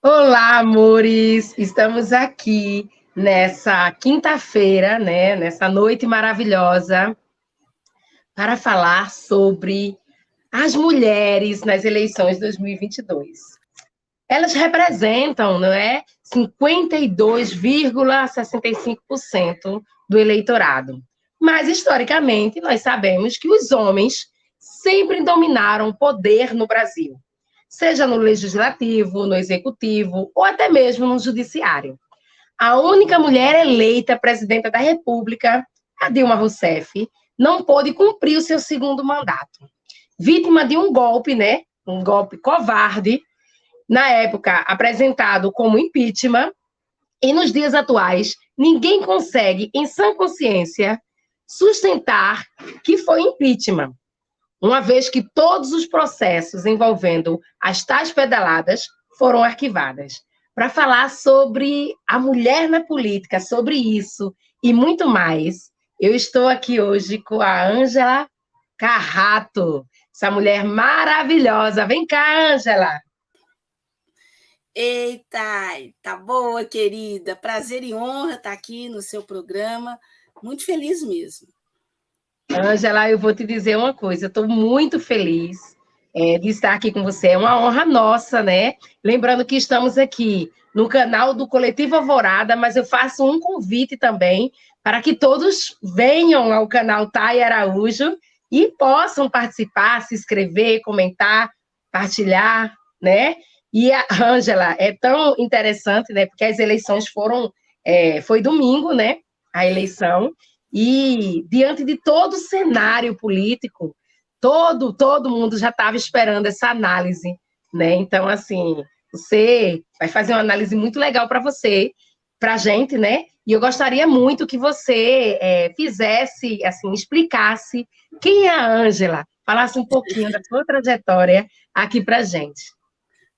Olá, amores! Estamos aqui nessa quinta-feira, né? Nessa noite maravilhosa, para falar sobre as mulheres nas eleições de 2022. Elas representam, não é? 52,65% do eleitorado. Mas, historicamente, nós sabemos que os homens sempre dominaram o poder no Brasil, seja no legislativo, no executivo ou até mesmo no judiciário. A única mulher eleita presidenta da República, a Dilma Rousseff, não pôde cumprir o seu segundo mandato. Vítima de um golpe, né? Um golpe covarde, na época apresentado como impeachment, e nos dias atuais, ninguém consegue, em sã consciência, sustentar que foi impeachment, uma vez que todos os processos envolvendo as tais pedaladas foram arquivadas. Para falar sobre a mulher na política, sobre isso e muito mais, eu estou aqui hoje com a Ângela Carrato, essa mulher maravilhosa. Vem cá, Ângela. Eita, tá boa, querida. Prazer e honra estar aqui no seu programa. Muito feliz mesmo. Ângela, eu vou te dizer uma coisa, eu estou muito feliz de estar aqui com você, é uma honra nossa, né? Lembrando que estamos aqui no canal do Coletivo Alvorada, mas eu faço um convite também para que todos venham ao canal Thay Araújo e possam participar, se inscrever, comentar, partilhar, né? E a Ângela, é tão interessante, né? Porque as eleições foi domingo, né? A eleição. E diante de todo o cenário político, todo mundo já estava esperando essa análise, né? Então, assim, você vai fazer uma análise muito legal para você, para a gente, né? E eu gostaria muito que você fizesse, assim, explicasse quem é a Ângela, falasse um pouquinho da sua trajetória aqui para a gente.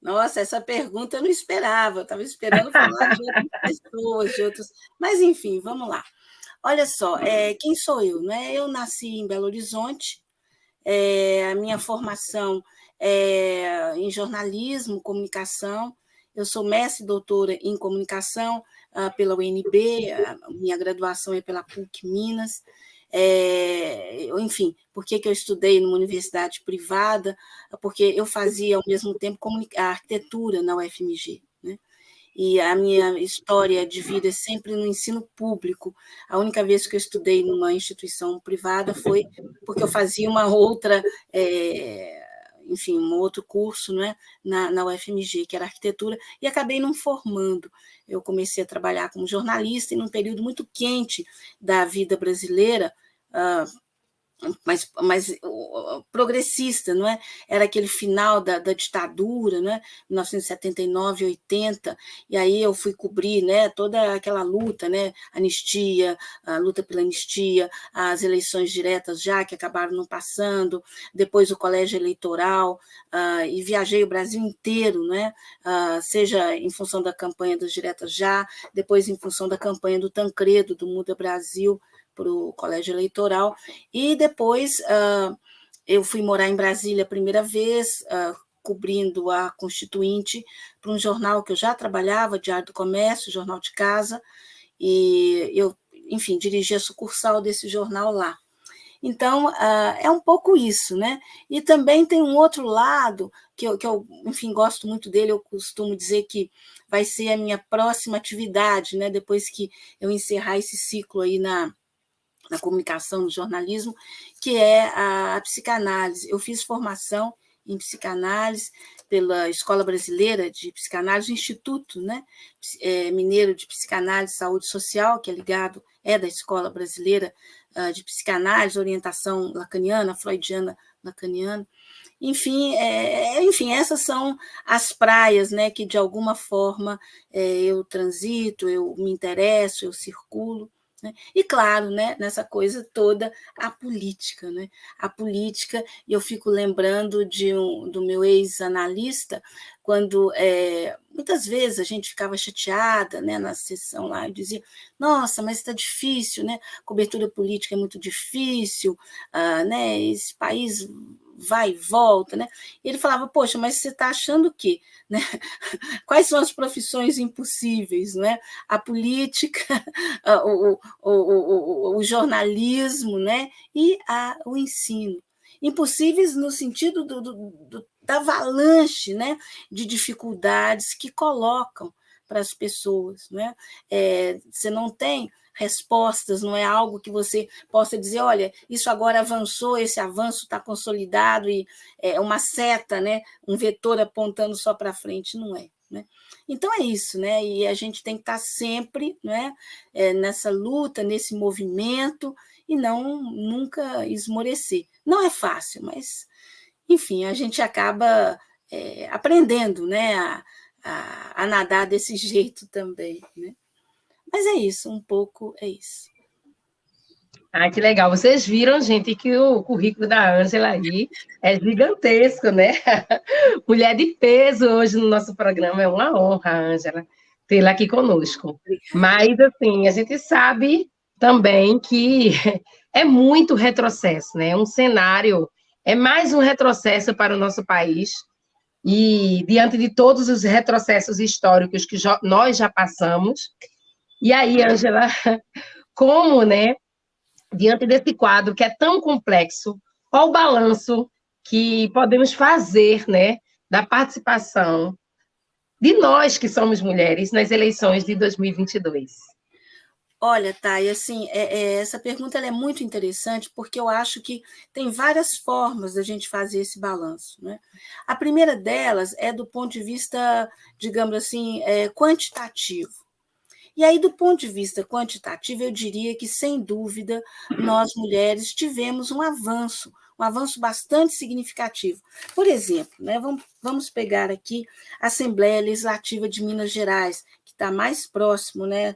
Nossa, essa pergunta eu não esperava. Eu estava esperando falar de outras pessoas, de outros. Mas, enfim, vamos lá. Olha só, quem sou eu? Né? Eu nasci em Belo Horizonte, a minha formação é em jornalismo, comunicação. Eu sou mestre e doutora em comunicação pela UNB, a minha graduação é pela PUC Minas. Enfim, por que eu estudei numa universidade privada? Porque eu fazia, ao mesmo tempo, a arquitetura na UFMG, né? E a minha história de vida é sempre no ensino público. A única vez que eu estudei numa instituição privada foi porque eu fazia uma outra, enfim, um outro curso, né, na UFMG, que era arquitetura, e acabei não formando. Eu comecei a trabalhar como jornalista e num período muito quente da vida brasileira, mas progressista, não é? Era aquele final da ditadura, né? 1979, 80, e aí eu fui cobrir, né, toda aquela luta, né, anistia, a luta pela anistia, as eleições diretas já, que acabaram não passando, depois o colégio eleitoral, e viajei o Brasil inteiro, né, seja em função da campanha das diretas já, depois em função da campanha do Tancredo, do Muda Brasil, para o colégio eleitoral, e depois eu fui morar em Brasília a primeira vez, cobrindo a Constituinte para um jornal que eu já trabalhava, Diário do Comércio, Jornal de Casa, e eu, enfim, dirigi a sucursal desse jornal lá. Então, é um pouco isso, né? E também tem um outro lado, que eu, enfim, gosto muito dele, eu costumo dizer que vai ser a minha próxima atividade, né? Depois que eu encerrar esse ciclo aí na comunicação, no jornalismo, que é a psicanálise. Eu fiz formação em psicanálise pela Escola Brasileira de Psicanálise, o Instituto, né, Mineiro de Psicanálise e Saúde Social, que é ligado, é da Escola Brasileira de Psicanálise, orientação lacaniana, freudiana lacaniana. Enfim, essas são as praias, né, que de alguma forma eu transito, eu me interesso, eu circulo. Né? E, claro, né, nessa coisa toda, a política. Né? A política, e eu fico lembrando do meu ex-analista, quando muitas vezes a gente ficava chateada, né, na sessão lá, e dizia, nossa, mas está difícil, né? Cobertura política é muito difícil, né? Esse país vai e volta, né? E ele falava, poxa, mas você está achando o quê? Né? Quais são as profissões impossíveis, né? A política, o jornalismo, né? E o ensino. Impossíveis no sentido da avalanche, né? De dificuldades que colocam para as pessoas, né? Você não tem respostas, não é algo que você possa dizer, olha, isso agora avançou, esse avanço está consolidado e é uma seta, né? Um vetor apontando só para frente, não é. Né? Então é isso, né? E a gente tem que estar sempre, né? Nessa luta, nesse movimento e nunca esmorecer. Não é fácil, mas, enfim, a gente acaba aprendendo, né? A nadar desse jeito também, né? Mas é isso, um pouco é isso. Ah, que legal. Vocês viram, gente, que o currículo da Ângela aí é gigantesco, né? Mulher de peso hoje no nosso programa. É uma honra, Ângela, tê-la aqui conosco. Mas, assim, a gente sabe também que é muito retrocesso, né? Um cenário, é mais um retrocesso para o nosso país. E diante de todos os retrocessos históricos que nós já passamos. E aí, Ângela, como, né? Diante desse quadro que é tão complexo, qual o balanço que podemos fazer, né, da participação de nós que somos mulheres nas eleições de 2022? Olha, Thay, assim, essa pergunta ela é muito interessante porque eu acho que tem várias formas da gente fazer esse balanço. Né? A primeira delas é do ponto de vista, digamos assim, quantitativo. E aí, do ponto de vista quantitativo, eu diria que, sem dúvida, nós, mulheres, tivemos um avanço bastante significativo. Por exemplo, né, vamos pegar aqui a Assembleia Legislativa de Minas Gerais, que está mais próximo, né,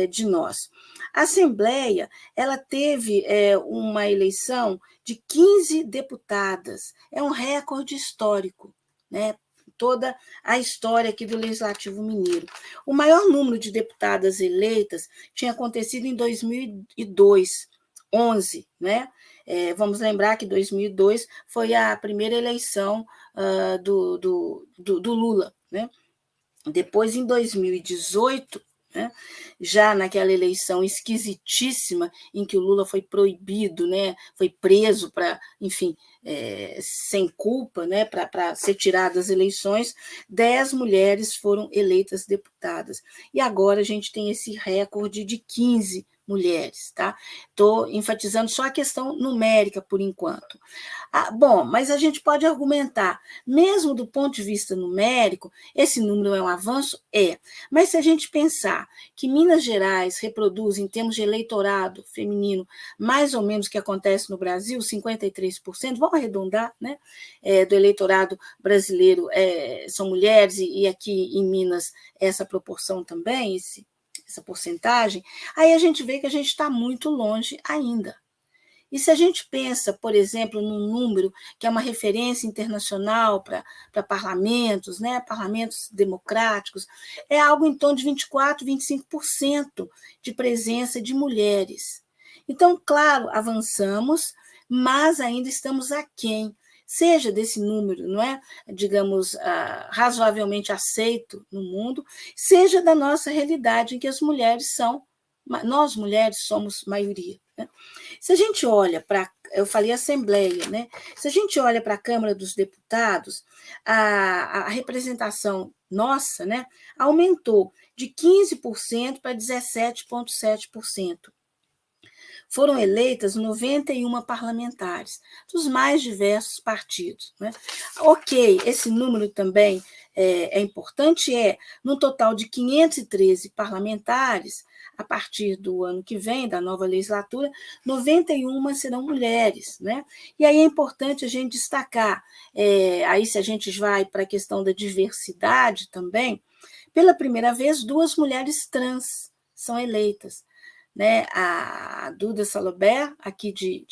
de nós. A Assembleia ela teve uma eleição de 15 deputadas, é um recorde histórico, né? Toda a história aqui do Legislativo Mineiro. O maior número de deputadas eleitas tinha acontecido em 2002, 11, né? Vamos lembrar que 2002 foi a primeira eleição do Lula, né? Depois, em 2018, né, já naquela eleição esquisitíssima em que o Lula foi proibido, né, foi preso para, enfim, sem culpa, né, para ser tirado das eleições, 10 mulheres foram eleitas deputadas. E agora a gente tem esse recorde de 15 mulheres, tá? Estou enfatizando só a questão numérica por enquanto. Bom, mas a gente pode argumentar, mesmo do ponto de vista numérico, esse número é um avanço? Mas se a gente pensar que Minas Gerais reproduz, em termos de eleitorado feminino, mais ou menos o que acontece no Brasil, 53%, vamos arredondar, né? Do eleitorado brasileiro são mulheres, e aqui em Minas essa proporção também, essa porcentagem, aí a gente vê que a gente está muito longe ainda. E se a gente pensa, por exemplo, num número que é uma referência internacional para parlamentos, né, parlamentos democráticos, é algo em torno de 24%, 25% de presença de mulheres. Então, claro, avançamos, mas ainda estamos aquém, seja desse número, não é, digamos, razoavelmente aceito no mundo, seja da nossa realidade em que as mulheres nós mulheres somos maioria. Né? Se a gente olha para, eu falei Assembleia, né? Se a gente olha para a Câmara dos Deputados, a representação nossa, né, aumentou de 15% para 17,7%. Foram eleitas 91 parlamentares, dos mais diversos partidos. Né? Ok, esse número também é importante, no total de 513 parlamentares, a partir do ano que vem, da nova legislatura, 91 serão mulheres. Né? E aí é importante a gente destacar, aí se a gente vai para a questão da diversidade também, pela primeira vez, 2 mulheres trans são eleitas. Né, a Duda Salobert, aqui de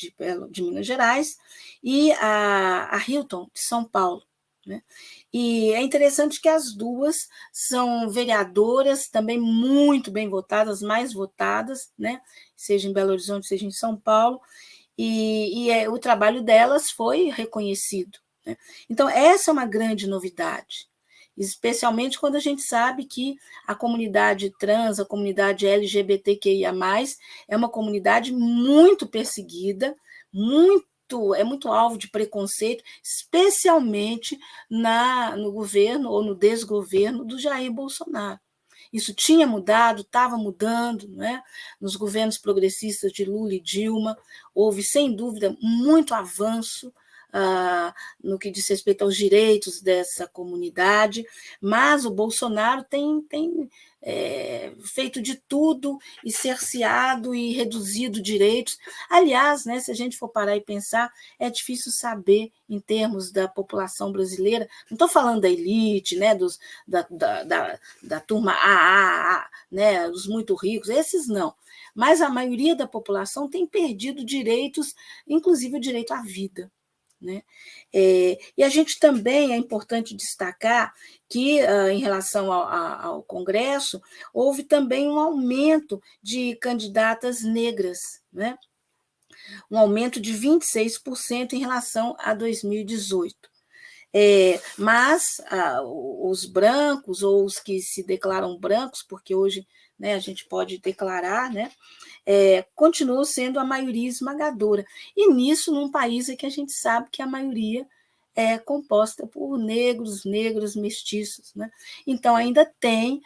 Minas Gerais, e a Hilton, de São Paulo. Né? E é interessante que as duas são vereadoras, também muito bem votadas, mais votadas, né? Seja em Belo Horizonte, seja em São Paulo, o trabalho delas foi reconhecido, né? Então, essa é uma grande novidade, especialmente quando a gente sabe que a comunidade trans, a comunidade LGBTQIA+, é uma comunidade muito perseguida, é muito alvo de preconceito, especialmente no governo ou no desgoverno do Jair Bolsonaro. Isso tinha mudado, estava mudando, né? Nos governos progressistas de Lula e Dilma, houve, sem dúvida, muito avanço no que diz respeito aos direitos dessa comunidade, mas o Bolsonaro tem feito de tudo e cerceado e reduzido direitos. Aliás, né, se a gente for parar e pensar, é difícil saber, em termos da população brasileira, não estou falando da elite, né, da turma AAA, né, os muito ricos, esses não, mas a maioria da população tem perdido direitos, inclusive o direito à vida, né? E a gente também é importante destacar que, em relação ao Congresso, houve também um aumento de candidatas negras, né? Um aumento de 26% em relação a 2018. Mas os brancos, ou os que se declaram brancos, porque hoje, né, a gente pode declarar, né, continuou sendo a maioria esmagadora. E nisso, num país em que a gente sabe que a maioria é composta por negros, mestiços, né? Então, ainda tem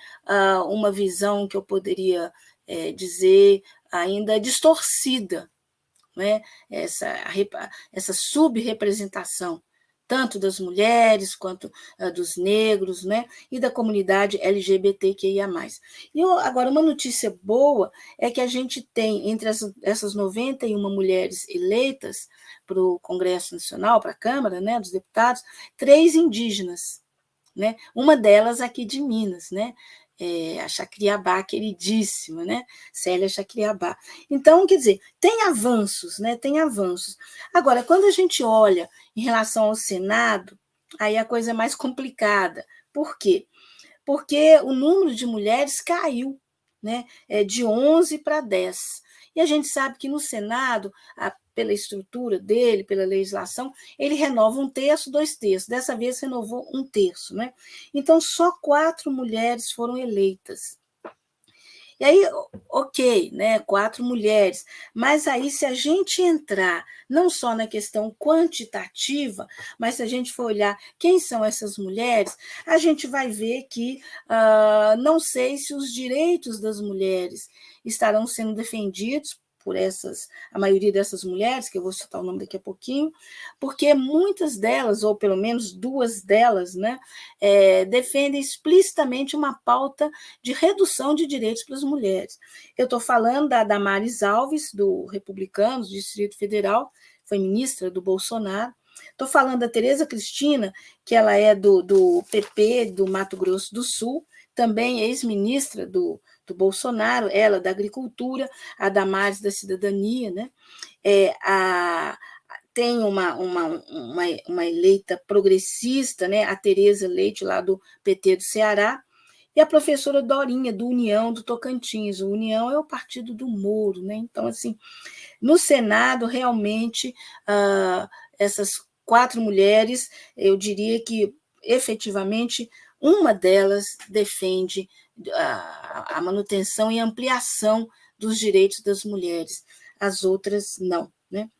uma visão que eu poderia dizer ainda distorcida, né? Essa subrepresentação, tanto das mulheres quanto dos negros, né? E da comunidade LGBTQIA+. E agora, uma notícia boa é que a gente tem, entre essas 91 mulheres eleitas para o Congresso Nacional, para a Câmara, né, dos Deputados, 3 indígenas, né? Uma delas aqui de Minas, né? A Chacriabá, queridíssima, né? Célia Chacriabá. Então, quer dizer, tem avanços, né? Tem avanços. Agora, quando a gente olha em relação ao Senado, aí a coisa é mais complicada. Por quê? Porque o número de mulheres caiu, né? De 11 para 10. E a gente sabe que no Senado, pela estrutura dele, pela legislação, ele renova 1/3, 2/3. Dessa vez renovou 1/3, né? Então, só 4 mulheres foram eleitas. E aí, ok, né, 4 mulheres, mas aí se a gente entrar não só na questão quantitativa, mas se a gente for olhar quem são essas mulheres, a gente vai ver que não sei se os direitos das mulheres estarão sendo defendidos por a maioria dessas mulheres, que eu vou citar o nome daqui a pouquinho, porque muitas delas, ou pelo menos 2 delas, né, defendem explicitamente uma pauta de redução de direitos para as mulheres. Eu estou falando da Damares Alves, do Republicanos, do Distrito Federal, foi ministra do Bolsonaro. Estou falando da Tereza Cristina, que ela é do PP do Mato Grosso do Sul, também ex-ministra do Bolsonaro, ela da Agricultura, a Damares da Cidadania, né? Tem uma eleita progressista, né? A Tereza Leite, lá do PT do Ceará, e a professora Dorinha, do União do Tocantins. O União é o partido do Moro, né? Então, assim, no Senado, realmente, essas 4 mulheres, eu diria que, efetivamente, uma delas defende a manutenção e ampliação dos direitos das mulheres, as outras não, né?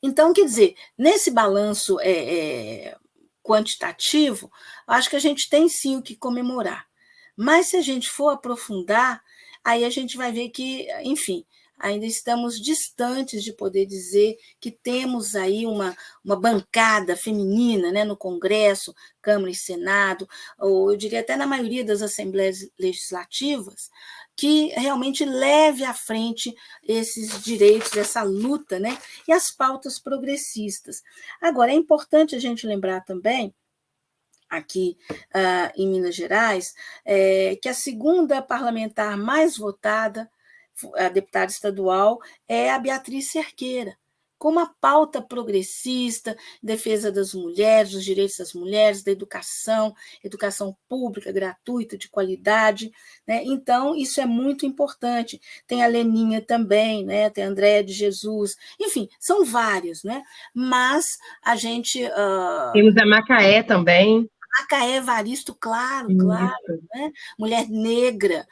Então, quer dizer, nesse balanço quantitativo, acho que a gente tem sim o que comemorar. Mas se a gente for aprofundar, aí a gente vai ver que, enfim, ainda estamos distantes de poder dizer que temos aí uma bancada feminina, né, no Congresso, Câmara e Senado, ou eu diria até na maioria das assembleias legislativas, que realmente leve à frente esses direitos, essa luta, né, e as pautas progressistas. Agora, é importante a gente lembrar também, aqui em Minas Gerais, que a segunda parlamentar mais votada, a deputada estadual, é a Beatriz Cerqueira, com uma pauta progressista, defesa das mulheres, dos direitos das mulheres, da educação, educação pública, gratuita, de qualidade, né? Então, isso é muito importante. Tem a Leninha também, né? Tem a Andréa de Jesus, enfim, são várias, né? Mas a gente... Temos a Macaé também. Macaé Evaristo, claro, claro, Isso. né? Mulher negra,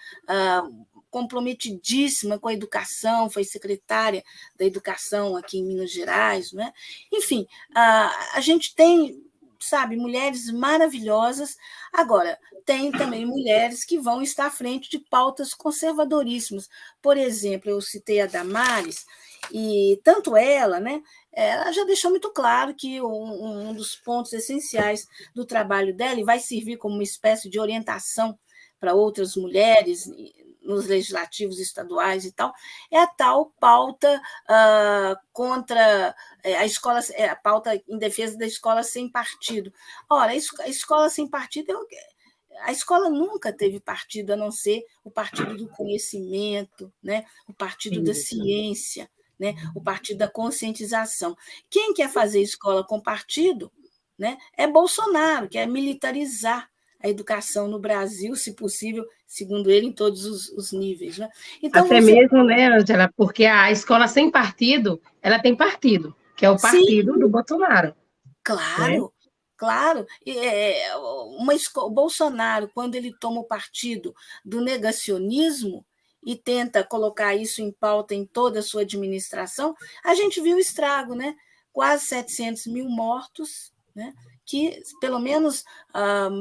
comprometidíssima com a educação, foi secretária da educação aqui em Minas Gerais, né? Enfim, a gente tem, sabe, mulheres maravilhosas. Agora, tem também mulheres que vão estar à frente de pautas conservadoríssimas. Por exemplo, eu citei a Damares, e tanto ela, né? Ela já deixou muito claro que um dos pontos essenciais do trabalho dela, e vai servir como uma espécie de orientação para outras mulheres nos legislativos estaduais e tal, é a tal pauta contra a escola, a pauta em defesa da escola sem partido. Ora, a escola sem partido a escola nunca teve partido a não ser o partido do conhecimento, né? O partido da ciência, né? O partido da conscientização. Quem quer fazer escola com partido, né? É Bolsonaro, que é militarizar a educação no Brasil, se possível, segundo ele, em todos os níveis. Né? Então, Até mesmo, né, Angela, porque a escola sem partido, ela tem partido, que é o partido do Bolsonaro. Claro, né? Claro. O Bolsonaro, quando ele toma o partido do negacionismo e tenta colocar isso em pauta em toda a sua administração, a gente viu o estrago, né? Quase 700 mil mortos, né? Que pelo menos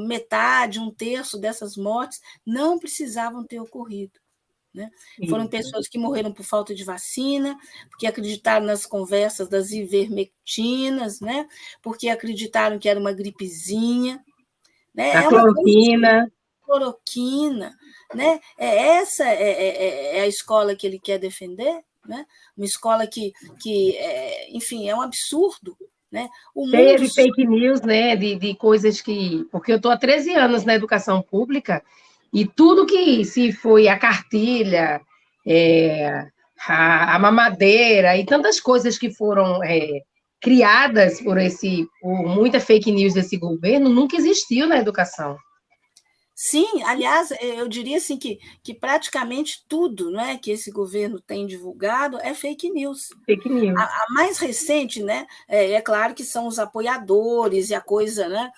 metade, um terço dessas mortes não precisavam ter ocorrido. Né? Foram pessoas que morreram por falta de vacina, porque acreditaram nas conversas das ivermectinas, né? Porque acreditaram que era uma gripezinha. Né? A cloroquina. Cloroquina. Né? Essa é a escola que ele quer defender? Né? Uma escola que enfim, é um absurdo. Né? Cheia de fake news, né? De coisas que... Porque eu estou há 13 anos na educação pública e tudo que se foi a cartilha, a mamadeira e tantas coisas que foram criadas por muita fake news desse governo nunca existiu na educação. Sim, aliás, eu diria assim que praticamente tudo, não é, que esse governo tem divulgado é fake news. Fake news. A mais recente, né, é claro que são os apoiadores e a coisa, né,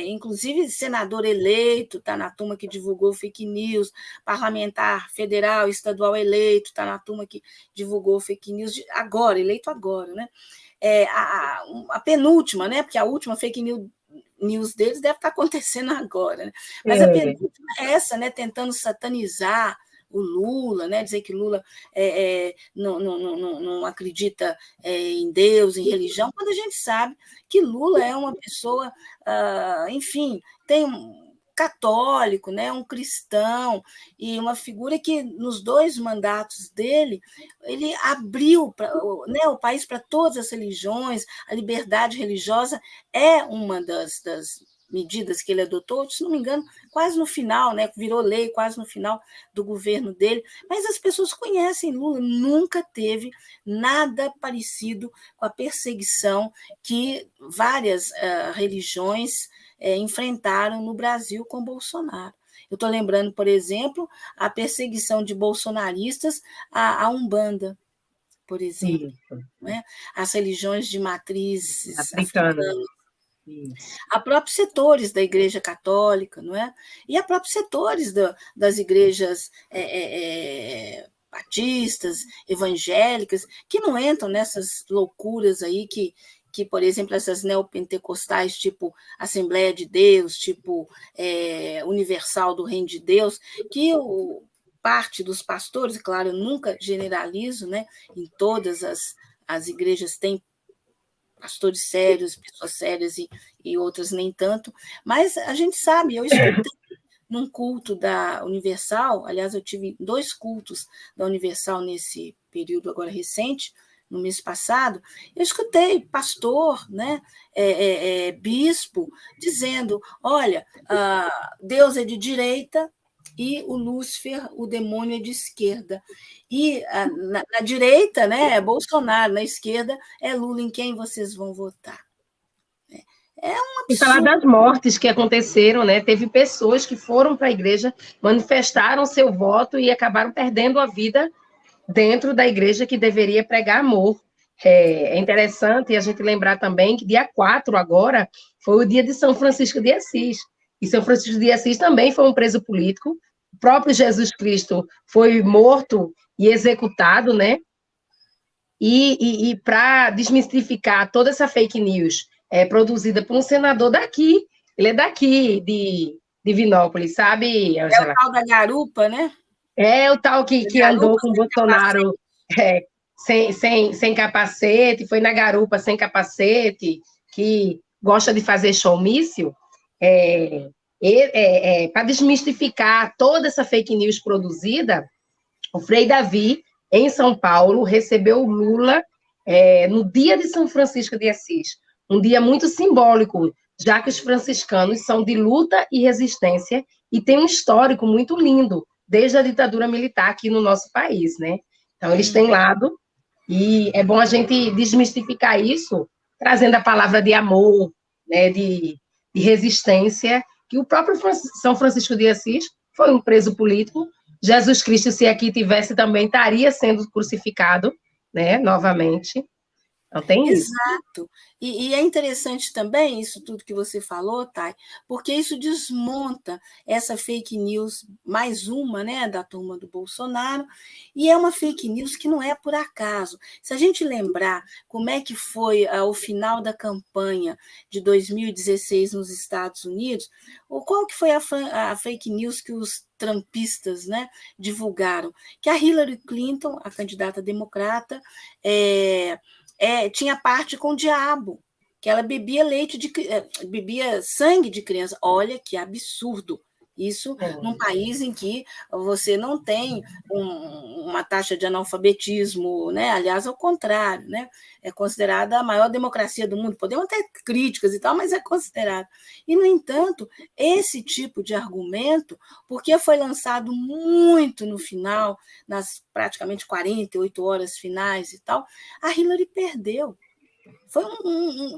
inclusive senador eleito está na turma que divulgou fake news, parlamentar federal, estadual eleito está na turma que divulgou fake news agora, eleito agora, né? A penúltima, né, porque a última fake news deles deve estar acontecendo agora, né? Mas a penúltima é essa, né? Tentando satanizar o Lula, né? Dizer que Lula não acredita em Deus, em religião, quando a gente sabe que Lula é uma pessoa, enfim, tem católico, né, um cristão, e uma figura que, nos 2 mandatos dele, ele abriu né, o país para todas as religiões, a liberdade religiosa é uma das medidas que ele adotou, se não me engano, quase no final, né, virou lei quase no final do governo dele, mas as pessoas conhecem Lula, nunca teve nada parecido com a perseguição que várias religiões enfrentaram no Brasil com Bolsonaro. Eu estou lembrando, por exemplo, a perseguição de bolsonaristas à Umbanda, por exemplo, né? As religiões de matrizes africanas, a próprios setores da Igreja Católica, não é? E a próprios setores das igrejas batistas, evangélicas, que não entram nessas loucuras aí que, por exemplo, essas neopentecostais, tipo Assembleia de Deus, tipo Universal do Reino de Deus, que parte dos pastores, claro, eu nunca generalizo, né? Em todas as igrejas tem pastores sérios, pessoas sérias e outras nem tanto, mas a gente sabe, eu escutei num culto da Universal, aliás, eu tive 2 cultos da Universal nesse período agora recente, no mês passado, eu escutei pastor, né, bispo, dizendo, olha, Deus é de direita e o Lúcifer, o demônio, é de esquerda. E na direita, né, é Bolsonaro, na esquerda é Lula. Em quem vocês vão votar? É um E falar absurdo. das mortes que aconteceram, né? Teve pessoas que foram para a igreja, manifestaram seu voto e acabaram perdendo a vida dentro da igreja que deveria pregar amor. É interessante a gente lembrar também que dia 4 agora foi o dia de São Francisco de Assis. E São Francisco de Assis também foi um preso político. O próprio Jesus Cristo foi morto e executado, né? E para desmistificar toda essa fake news produzida por um senador daqui, ele é daqui, de Vinópolis, sabe, É o Angela? tal da garupa, né? É o tal Da que andou garupa com o sem capacete. Bolsonaro sem capacete, foi na garupa sem capacete, que gosta de fazer showmício, para desmistificar toda essa fake news produzida, o Frei Davi, em São Paulo, recebeu o Lula no dia de São Francisco de Assis, um dia muito simbólico, já que os franciscanos são de luta e resistência e têm um histórico muito lindo, desde a ditadura militar aqui no nosso país, né? Então, eles têm lado, e é bom a gente desmistificar isso, trazendo a palavra de amor, né, de resistência, que o próprio São Francisco de Assis foi um preso político. Jesus Cristo, se aqui tivesse também, estaria sendo crucificado, né, novamente. Então, tem isso. Exato. E é interessante também isso tudo que você falou, Thay, porque isso desmonta essa fake news, mais uma, né, da turma do Bolsonaro, e é uma fake news que não é por acaso. Se a gente lembrar como é que foi o final da campanha de 2016 nos Estados Unidos, ou qual que foi a fake news que os trumpistas, né, divulgaram? Que a Hillary Clinton, a candidata democrata, tinha parte com o diabo, que ela bebia bebia sangue de criança. Olha que absurdo. Isso num país em que você não tem uma taxa de analfabetismo, né? Aliás, ao contrário, né? É considerada a maior democracia do mundo. Podemos ter críticas e tal, mas é considerado. E, no entanto, esse tipo de argumento, porque foi lançado muito no final, nas praticamente 48 horas finais e tal, a Hillary perdeu. Foi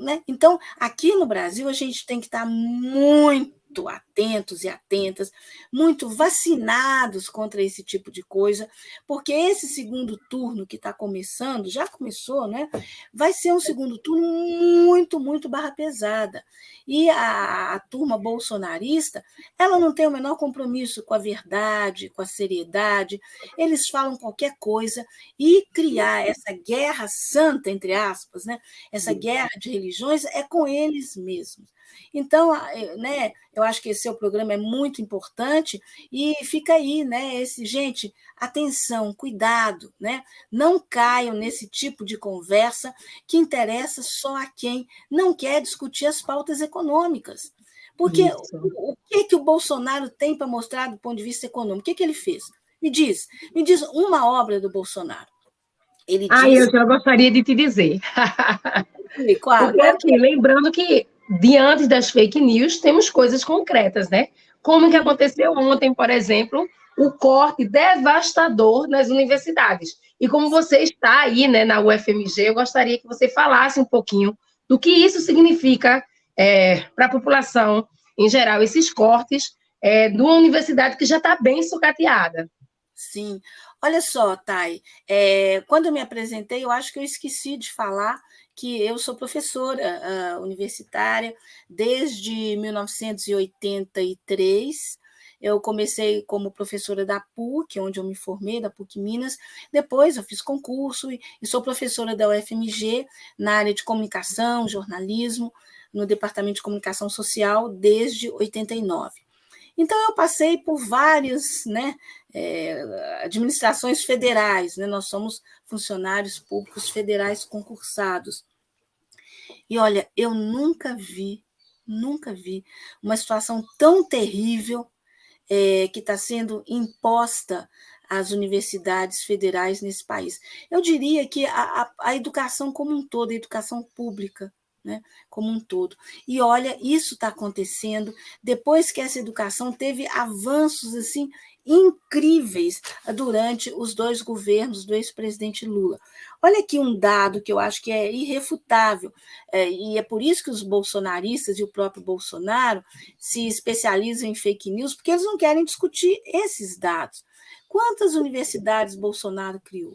né? Então, aqui no Brasil, a gente tem que estar muito atentos e atentas, muito vacinados contra esse tipo de coisa, porque esse segundo turno que está começando, já começou, né? Vai ser um segundo turno muito, muito barra pesada. E a turma bolsonarista, ela não tem o menor compromisso com a verdade, com a seriedade, eles falam qualquer coisa, e criar essa guerra santa, entre aspas, né? Essa guerra de religiões é com eles mesmos. Então, né, eu acho que esse seu programa é muito importante e fica aí, né, gente, atenção, cuidado, né? Não caiam nesse tipo de conversa que interessa só a quem não quer discutir as pautas econômicas. Porque Isso. o que o Bolsonaro tem para mostrar do ponto de vista econômico? O que ele fez? Me diz uma obra do Bolsonaro. Ele Eu disse. já gostaria de te dizer. Porque, Qual que assim, lembrando que, diante das fake news, temos coisas concretas, né? Como que aconteceu ontem, por exemplo, o corte devastador nas universidades. E como você está aí, né, na UFMG, eu gostaria que você falasse um pouquinho do que isso significa para a população em geral, esses cortes de uma universidade que já está bem sucateada. Sim. Olha só, Thay, quando eu me apresentei, eu acho que eu esqueci de falar que eu sou professora universitária desde 1983. Eu comecei como professora da PUC, onde eu me formei, da PUC Minas. Depois eu fiz concurso e sou professora da UFMG na área de comunicação, jornalismo, no Departamento de Comunicação Social desde 89. Então, eu passei por várias, né, administrações federais, né? Nós somos funcionários públicos federais concursados. E olha, eu nunca vi uma situação tão terrível que está sendo imposta às universidades federais nesse país. Eu diria que a educação como um todo, a educação pública, né, como um todo. E olha, isso está acontecendo depois que essa educação teve avanços assim incríveis durante os 2 governos do ex-presidente Lula. Olha aqui um dado que eu acho que é irrefutável, e é por isso que os bolsonaristas e o próprio Bolsonaro se especializam em fake news, porque eles não querem discutir esses dados. Quantas universidades Bolsonaro criou?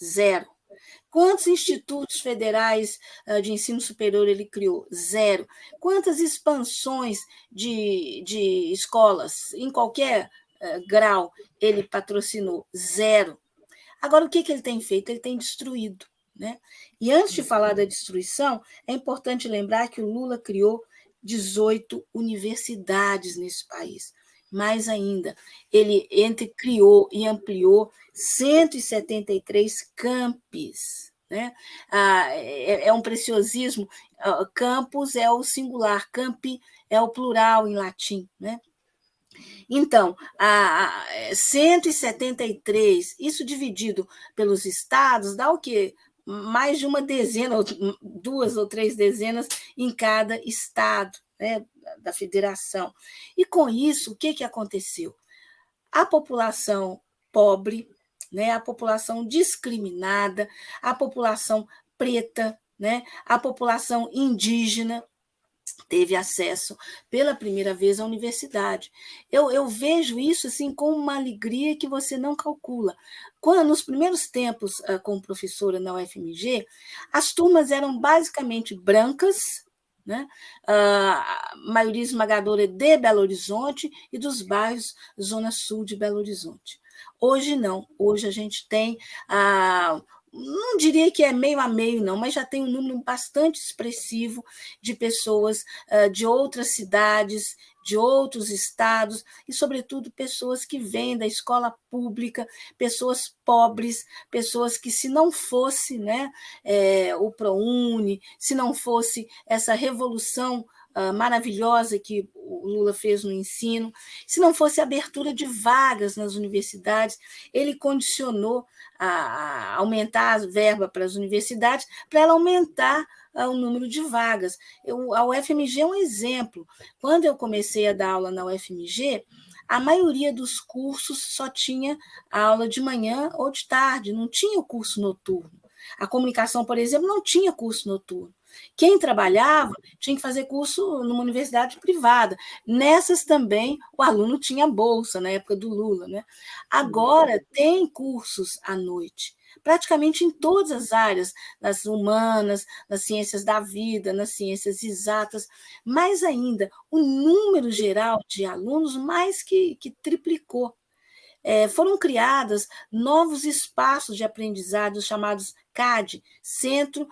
0. Quantos institutos federais de ensino superior ele criou? 0. Quantas expansões de escolas, em qualquer grau, ele patrocinou? 0. Agora, o que ele tem feito? Ele tem destruído. Né? E antes de falar da destruição, é importante lembrar que o Lula criou 18 universidades nesse país. Mais ainda, ele criou e ampliou 173 campos. Né? É um preciosismo. Campus é o singular, campi é o plural em latim. Né? Então, 173, isso dividido pelos estados, dá o quê? Mais de uma dezena, 2 ou 3 dezenas em cada estado, né, da federação. E com isso, o que aconteceu? A população pobre, né, a população discriminada, a população preta, né, a população indígena, teve acesso pela primeira vez à universidade. Eu vejo isso assim com uma alegria que você não calcula. Quando nos primeiros tempos como professora na UFMG, as turmas eram basicamente brancas, né? A maioria esmagadora de Belo Horizonte e dos bairros Zona Sul de Belo Horizonte. Hoje não, hoje a gente tem não diria que é meio a meio, não, mas já tem um número bastante expressivo de pessoas de outras cidades, de outros estados, e, sobretudo, pessoas que vêm da escola pública, pessoas pobres, pessoas que, se não fosse, né, o ProUni, se não fosse essa revolução maravilhosa que o Lula fez no ensino, se não fosse a abertura de vagas nas universidades, ele condicionou a aumentar a verba para as universidades, para ela aumentar o número de vagas. A UFMG é um exemplo. Quando eu comecei a dar aula na UFMG, a maioria dos cursos só tinha aula de manhã ou de tarde, não tinha o curso noturno. A comunicação, por exemplo, não tinha curso noturno. Quem trabalhava tinha que fazer curso numa universidade privada. Nessas também o aluno tinha bolsa, na época do Lula. Né? Agora tem cursos à noite, praticamente em todas as áreas, nas humanas, nas ciências da vida, nas ciências exatas, mais ainda, o número geral de alunos mais que triplicou. Foram criados novos espaços de aprendizado chamados CAD, Centro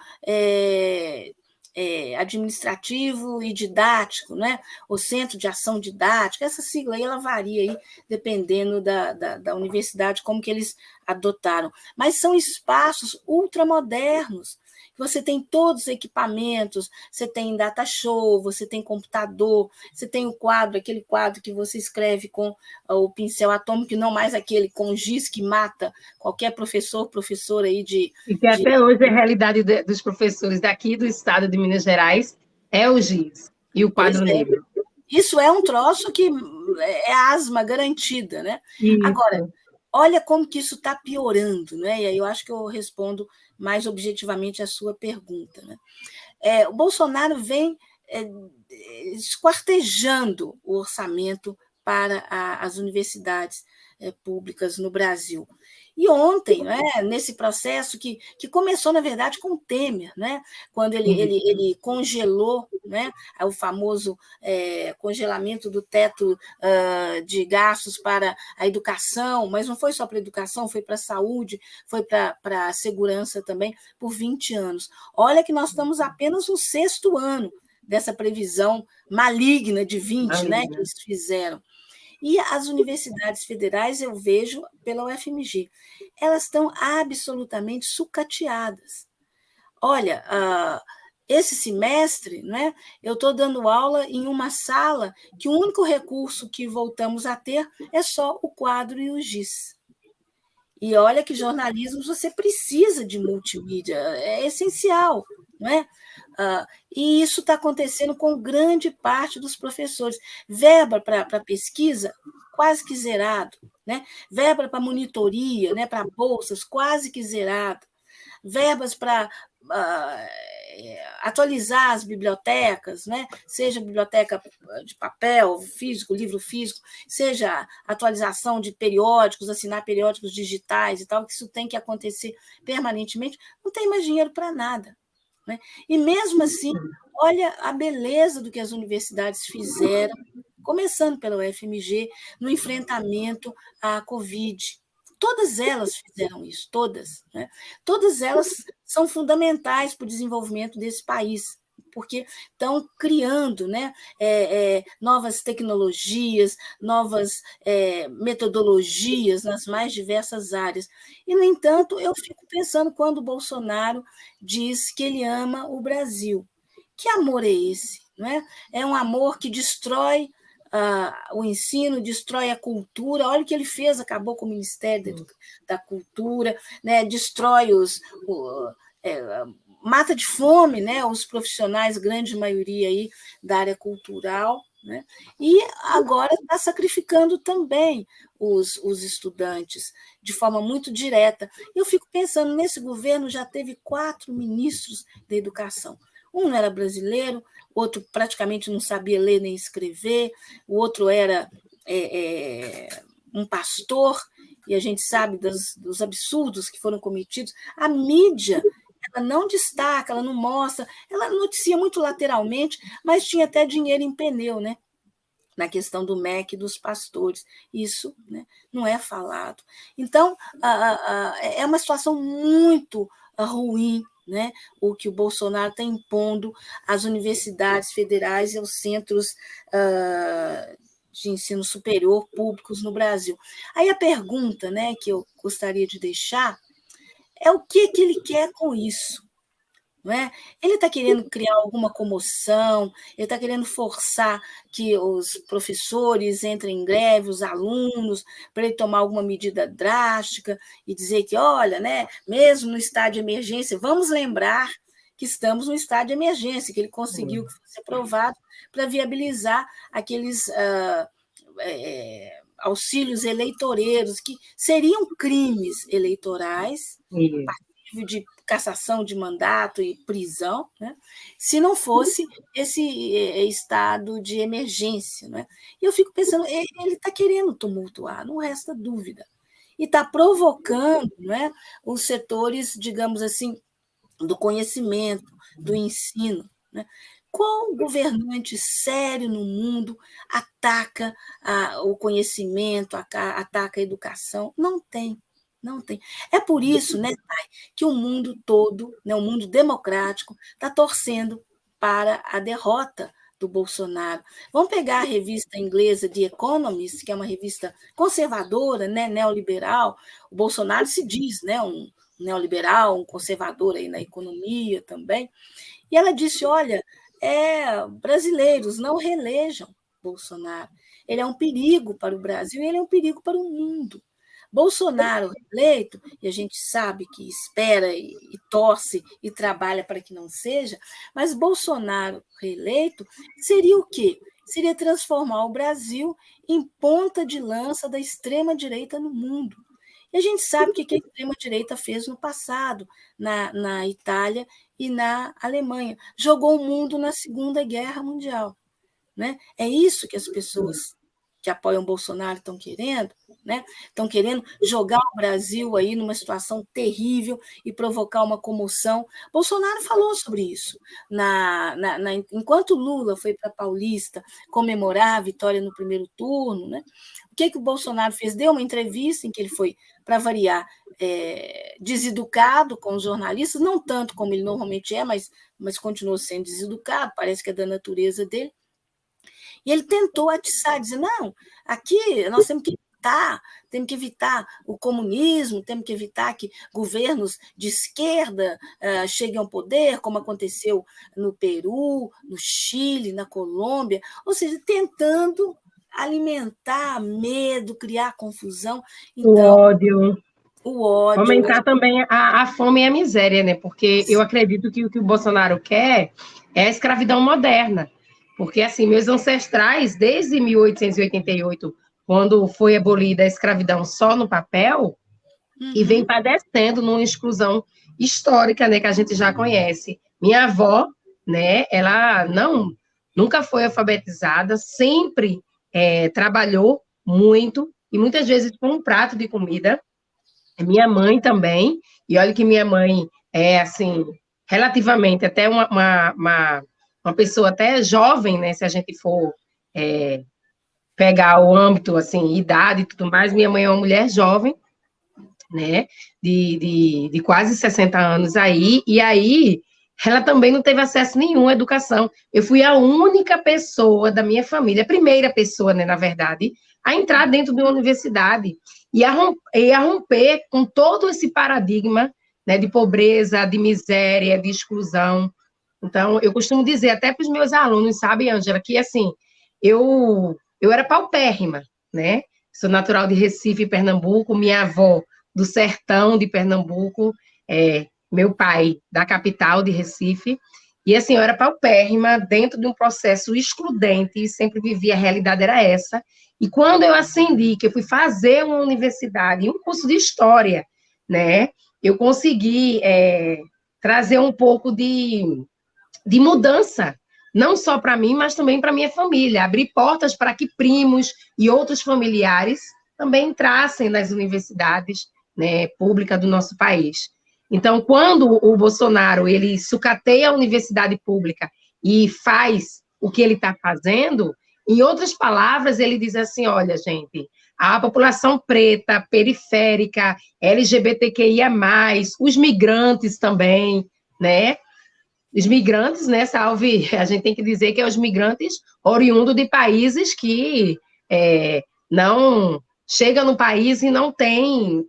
Administrativo e Didático, né? O Centro de Ação Didática. Essa sigla aí, ela varia aí, dependendo da universidade, como que eles adotaram. Mas são espaços ultramodernos. Você tem todos os equipamentos, você tem data show, você tem computador, você tem o quadro, aquele quadro que você escreve com o pincel atômico, e não mais aquele com giz que mata qualquer professor aí E que até hoje a realidade dos professores daqui do estado de Minas Gerais é o giz e o quadro negro. Isso é um troço que é asma garantida, né? Isso. Agora, olha como que isso está piorando, né? E aí eu acho que eu respondo mais objetivamente a sua pergunta. Né? O Bolsonaro vem esquartejando o orçamento para as universidades públicas no Brasil. E ontem, né, nesse processo que começou, na verdade, com o Temer, né, quando ele congelou, né, o famoso congelamento do teto de gastos para a educação, mas não foi só para a educação, foi para a saúde, foi para a segurança também, por 20 anos. Olha que nós estamos apenas no 6º ano dessa previsão maligna de 20, né, que eles fizeram. E as universidades federais, eu vejo pela UFMG, elas estão absolutamente sucateadas. Olha, esse semestre, né, eu estou dando aula em uma sala que o único recurso que voltamos a ter é só o quadro e o giz. E olha que jornalismo você precisa de multimídia, é essencial, não é? E isso está acontecendo com grande parte dos professores. Verba para pesquisa, quase que zerado. Né? Verba para monitoria, né, para bolsas, quase que zerado. Verbas para atualizar as bibliotecas, né? Seja biblioteca de papel, físico, livro físico, seja atualização de periódicos, assinar periódicos digitais e tal, que isso tem que acontecer permanentemente, não tem mais dinheiro para nada. Né? E mesmo assim, olha a beleza do que as universidades fizeram, começando pela UFMG, no enfrentamento à Covid. Todas elas fizeram isso, todas. Né? Todas elas são fundamentais para o desenvolvimento desse país, porque estão criando, né, novas tecnologias, novas metodologias nas mais diversas áreas. E, no entanto, eu fico pensando quando o Bolsonaro diz que ele ama o Brasil. Que amor é esse? Não é? É um amor que destrói o ensino, destrói a cultura. Olha o que ele fez, acabou com o Ministério da Cultura, né? Destrói mata de fome, né, os profissionais, grande maioria aí da área cultural, né, e agora está sacrificando também os estudantes de forma muito direta. Eu fico pensando, nesse governo já teve 4 ministros da educação. Um não era brasileiro, outro praticamente não sabia ler nem escrever, o outro era um pastor, e a gente sabe dos absurdos que foram cometidos. A mídia, ela não destaca, ela não mostra, ela noticia muito lateralmente, mas tinha até dinheiro em pneu, né? Na questão do MEC e dos pastores. Isso, né, não é falado. Então, é uma situação muito ruim, né, o que o Bolsonaro está impondo às universidades federais e aos centros de ensino superior públicos no Brasil. Aí a pergunta, né, que eu gostaria de deixar é o que ele quer com isso. Não é? Ele está querendo criar alguma comoção, ele está querendo forçar que os professores entrem em greve, os alunos, para ele tomar alguma medida drástica e dizer que, olha, né, mesmo no estado de emergência, vamos lembrar que estamos no estado de emergência, que ele conseguiu que fosse aprovado para viabilizar aqueles auxílios eleitoreiros, que seriam crimes eleitorais, passível de cassação de mandato e prisão, né, se não fosse esse estado de emergência. Né? E eu fico pensando, ele está querendo tumultuar, não resta dúvida. E está provocando, né, os setores, digamos assim, do conhecimento, do ensino. Né? Qual governante sério no mundo ataca o conhecimento, ataca a educação? Não tem. Não tem. É por isso, né, Thay, que o mundo todo, né, o mundo democrático, está torcendo para a derrota do Bolsonaro. Vamos pegar a revista inglesa The Economist, que é uma revista conservadora, né, neoliberal. O Bolsonaro se diz, né, um neoliberal, um conservador aí na economia também. E ela disse, olha, brasileiros, não reelejam Bolsonaro. Ele é um perigo para o Brasil e ele é um perigo para o mundo. Bolsonaro eleito, e a gente sabe que espera e torce e trabalha para que não seja, mas Bolsonaro reeleito seria o quê? Seria transformar o Brasil em ponta de lança da extrema-direita no mundo. E a gente sabe o que a extrema-direita fez no passado, na Itália e na Alemanha. Jogou o mundo na Segunda Guerra Mundial. Né? É isso que as pessoas que apoiam Bolsonaro estão querendo, né? Estão querendo jogar o Brasil aí numa situação terrível e provocar uma comoção. Bolsonaro falou sobre isso. Enquanto Lula foi para Paulista comemorar a vitória no primeiro turno, né? O que o Bolsonaro fez? Deu uma entrevista em que ele foi, para variar, deseducado com os jornalistas, não tanto como ele normalmente é, mas continuou sendo deseducado, parece que é da natureza dele. E ele tentou atiçar, dizer, não, aqui nós temos que evitar o comunismo, temos que evitar que governos de esquerda cheguem ao poder, como aconteceu no Peru, no Chile, na Colômbia, ou seja, tentando alimentar medo, criar confusão. Então, o ódio. O ódio. Aumentar também a fome e a miséria, né? Porque eu acredito que o que o Bolsonaro quer é a escravidão moderna. Porque, assim, meus ancestrais, desde 1888, quando foi abolida a escravidão só no papel, e vem Uhum. padecendo numa exclusão histórica, né, que a gente já conhece. Minha avó, né, ela nunca foi alfabetizada, sempre trabalhou muito, e muitas vezes com um prato de comida. Minha mãe também, e olha que minha mãe é, assim, relativamente até uma pessoa até jovem, né, se a gente for é, pegar o âmbito, assim, idade e tudo mais, minha mãe é uma mulher jovem, né, de quase 60 anos aí, e aí ela também não teve acesso nenhum à educação. Eu fui a única pessoa da minha família, a primeira pessoa, né, na verdade, a entrar dentro de uma universidade e a romper com todo esse paradigma, né, de pobreza, de miséria, de exclusão. Então, eu costumo dizer até para os meus alunos, sabe, Ângela, que assim, eu era paupérrima, né? Sou natural de Recife, Pernambuco, minha avó do sertão de Pernambuco, meu pai da capital de Recife, e assim, eu era paupérrima dentro de um processo excludente, e sempre vivia, a realidade era essa, e quando eu ascendi, que eu fui fazer uma universidade, um curso de história, né, eu consegui trazer um pouco de mudança, não só para mim, mas também para minha família, abrir portas para que primos e outros familiares também entrassem nas universidades, né, públicas do nosso país. Então, quando o Bolsonaro ele sucateia a universidade pública e faz o que ele está fazendo, em outras palavras, ele diz assim: olha, gente, a população preta, periférica, LGBTQIA, os migrantes também, né? Os migrantes, né, salve, a gente tem que dizer que é os migrantes oriundos de países que não chegam no país e não têm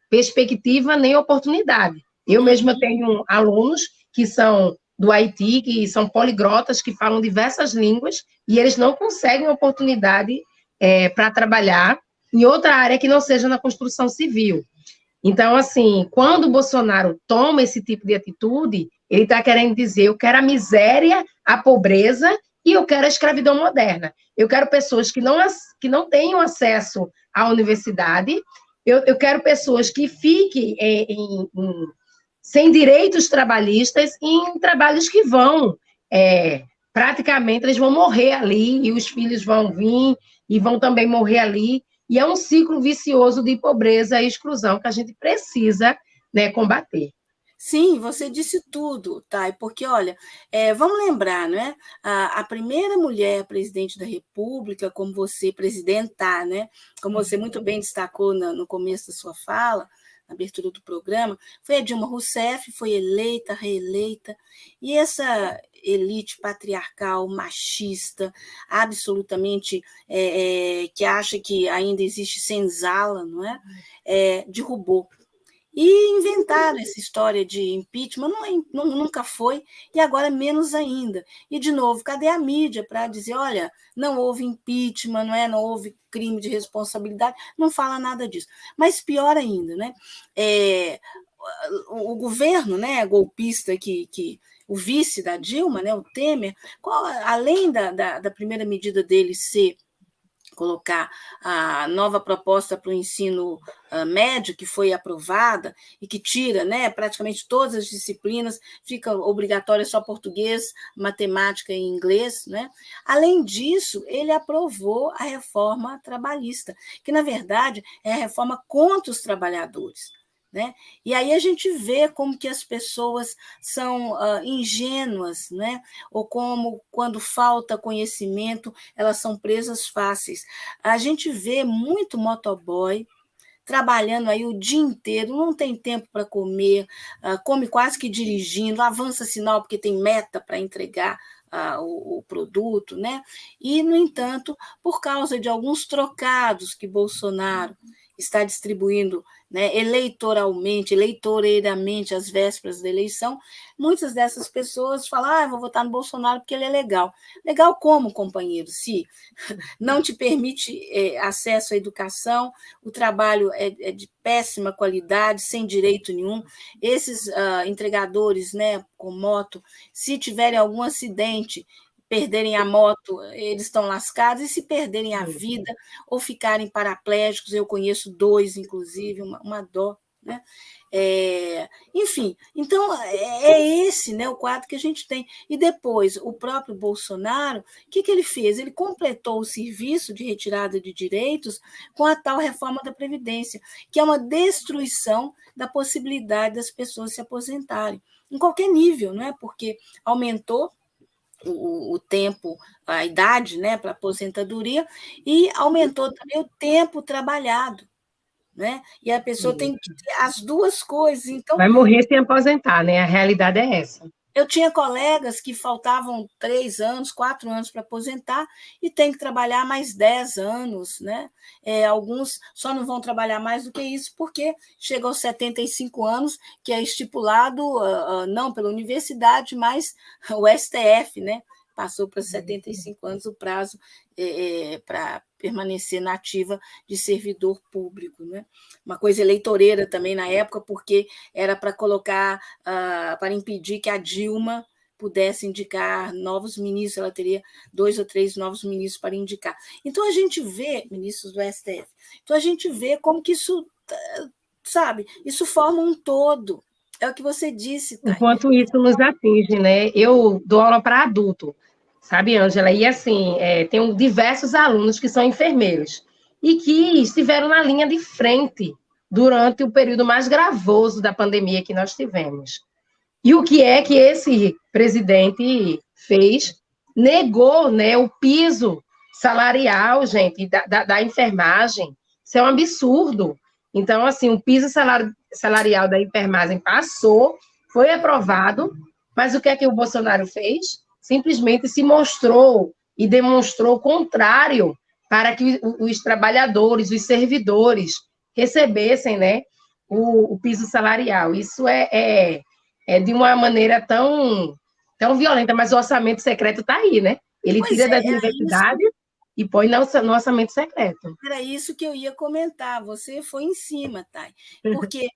perspectiva nem oportunidade. Eu mesma tenho alunos que são do Haiti, que são poliglotas, que falam diversas línguas, e eles não conseguem oportunidade para trabalhar em outra área que não seja na construção civil. Então, assim, quando o Bolsonaro toma esse tipo de atitude, ele está querendo dizer: eu quero a miséria, a pobreza e eu quero a escravidão moderna. Eu quero pessoas que não tenham acesso à universidade, eu quero pessoas que fiquem sem direitos trabalhistas em trabalhos que vão, praticamente, eles vão morrer ali e os filhos vão vir e vão também morrer ali. E é um ciclo vicioso de pobreza e exclusão que a gente precisa, né, combater. Sim, você disse tudo, Thay, porque, olha, vamos lembrar, né? A primeira mulher presidente da República, como você, presidenta, né? Como você muito bem destacou no começo da sua fala, na abertura do programa, foi a Dilma Rousseff, foi eleita, reeleita, e essa elite patriarcal, machista, absolutamente que acha que ainda existe senzala, não é? Derrubou. E inventaram essa história de impeachment, nunca foi, e agora menos ainda. E, de novo, cadê a mídia para dizer, olha, não houve impeachment, não houve crime de responsabilidade, não fala nada disso. Mas pior ainda, né? O governo, né, golpista o vice da Dilma, né, o Temer, além da primeira medida dele ser colocar a nova proposta para o ensino médio, que foi aprovada, e que tira, né, praticamente todas as disciplinas, fica obrigatória só português, matemática e inglês. Né? Além disso, ele aprovou a reforma trabalhista, que, na verdade, é a reforma contra os trabalhadores. Né? E aí a gente vê como que as pessoas são ingênuas, né? Ou como, quando falta conhecimento, elas são presas fáceis. A gente vê muito motoboy trabalhando aí o dia inteiro, não tem tempo para comer, come quase que dirigindo, avança sinal porque tem meta para entregar o produto, né? E, no entanto, por causa de alguns trocados que Bolsonaro está distribuindo, né, eleitoreiramente, às vésperas da eleição, muitas dessas pessoas falam, vou votar no Bolsonaro porque ele é legal. Legal como, companheiro? Se não te permite acesso à educação, o trabalho é de péssima qualidade, sem direito nenhum. Esses entregadores, né, com moto, se tiverem algum acidente, perderem a moto, eles estão lascados, e se perderem a vida ou ficarem paraplégicos, eu conheço 2, inclusive, uma dó, né? Enfim, então é esse, né, o quadro que a gente tem. E depois, o próprio Bolsonaro, o que ele fez? Ele completou o serviço de retirada de direitos com a tal reforma da Previdência, que é uma destruição da possibilidade das pessoas se aposentarem, em qualquer nível, não é? Porque aumentou o tempo, a idade, né, para aposentadoria, e aumentou também o tempo trabalhado, né? E a pessoa tem que ter as duas coisas. Então, vai morrer sem aposentar, né? A realidade é essa. eu tinha colegas que faltavam 3 anos, 4 anos para aposentar e tem que trabalhar mais 10 anos, né? Alguns só não vão trabalhar mais do que isso porque chegam aos 75 anos, que é estipulado não pela universidade, mas o STF, né? Passou para 75 anos o prazo para permanecer na ativa de servidor público, né? Uma coisa eleitoreira também na época, porque era para colocar, para impedir que a Dilma pudesse indicar novos ministros, ela teria 2 ou 3 novos ministros para indicar. Então, a gente vê, ministros do STF, então a gente vê como que isso, sabe, isso forma um todo. É o que você disse, Thay. Enquanto isso nos atinge, né? Eu dou aula para adulto, sabe, Ângela? E assim, tenho diversos alunos que são enfermeiros e que estiveram na linha de frente durante o período mais gravoso da pandemia que nós tivemos. E o que é que esse presidente fez? Negou, né, o piso salarial, gente, da enfermagem. Isso é um absurdo. Então, assim, o piso salarial da enfermagem passou, foi aprovado, mas o que é que o Bolsonaro fez? Simplesmente se mostrou e demonstrou o contrário para que os trabalhadores, os servidores, recebessem, né, o piso salarial. Isso é de uma maneira tão violenta, mas o orçamento secreto está aí, né? Ele Pois tira das era isso. universidades e põe no orçamento secreto. Era isso que eu ia comentar. Você foi em cima, Thay, porque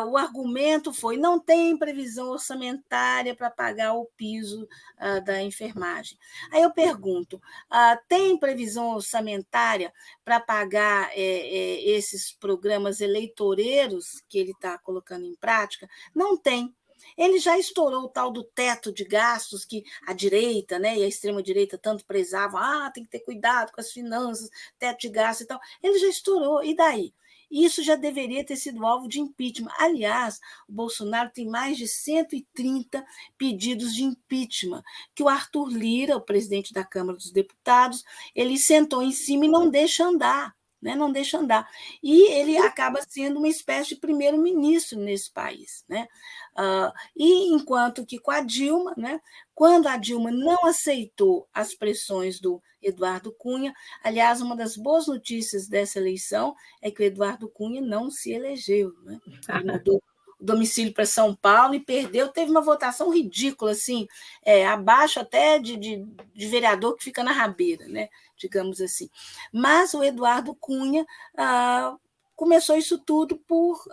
o argumento foi: não tem previsão orçamentária para pagar o piso da enfermagem. Aí eu pergunto: tem previsão orçamentária para pagar esses programas eleitoreiros que ele está colocando em prática? Não tem. Ele já estourou o tal do teto de gastos que a direita, né, e a extrema-direita tanto prezavam, tem que ter cuidado com as finanças, teto de gastos e tal. Ele já estourou, e daí? Isso já deveria ter sido alvo de impeachment. Aliás, o Bolsonaro tem mais de 130 pedidos de impeachment, que o Arthur Lira, o presidente da Câmara dos Deputados, ele sentou em cima e não deixa andar. Né, não deixa andar. E ele acaba sendo uma espécie de primeiro-ministro nesse país. Né? E enquanto que com a Dilma, né, quando a Dilma não aceitou as pressões do Eduardo Cunha, aliás, uma das boas notícias dessa eleição é que o Eduardo Cunha não se elegeu. Né? Ele mudou o domicílio para São Paulo e perdeu, teve uma votação ridícula, assim, abaixo até de vereador que fica na rabeira, né? Digamos assim. Mas o Eduardo Cunha começou isso tudo por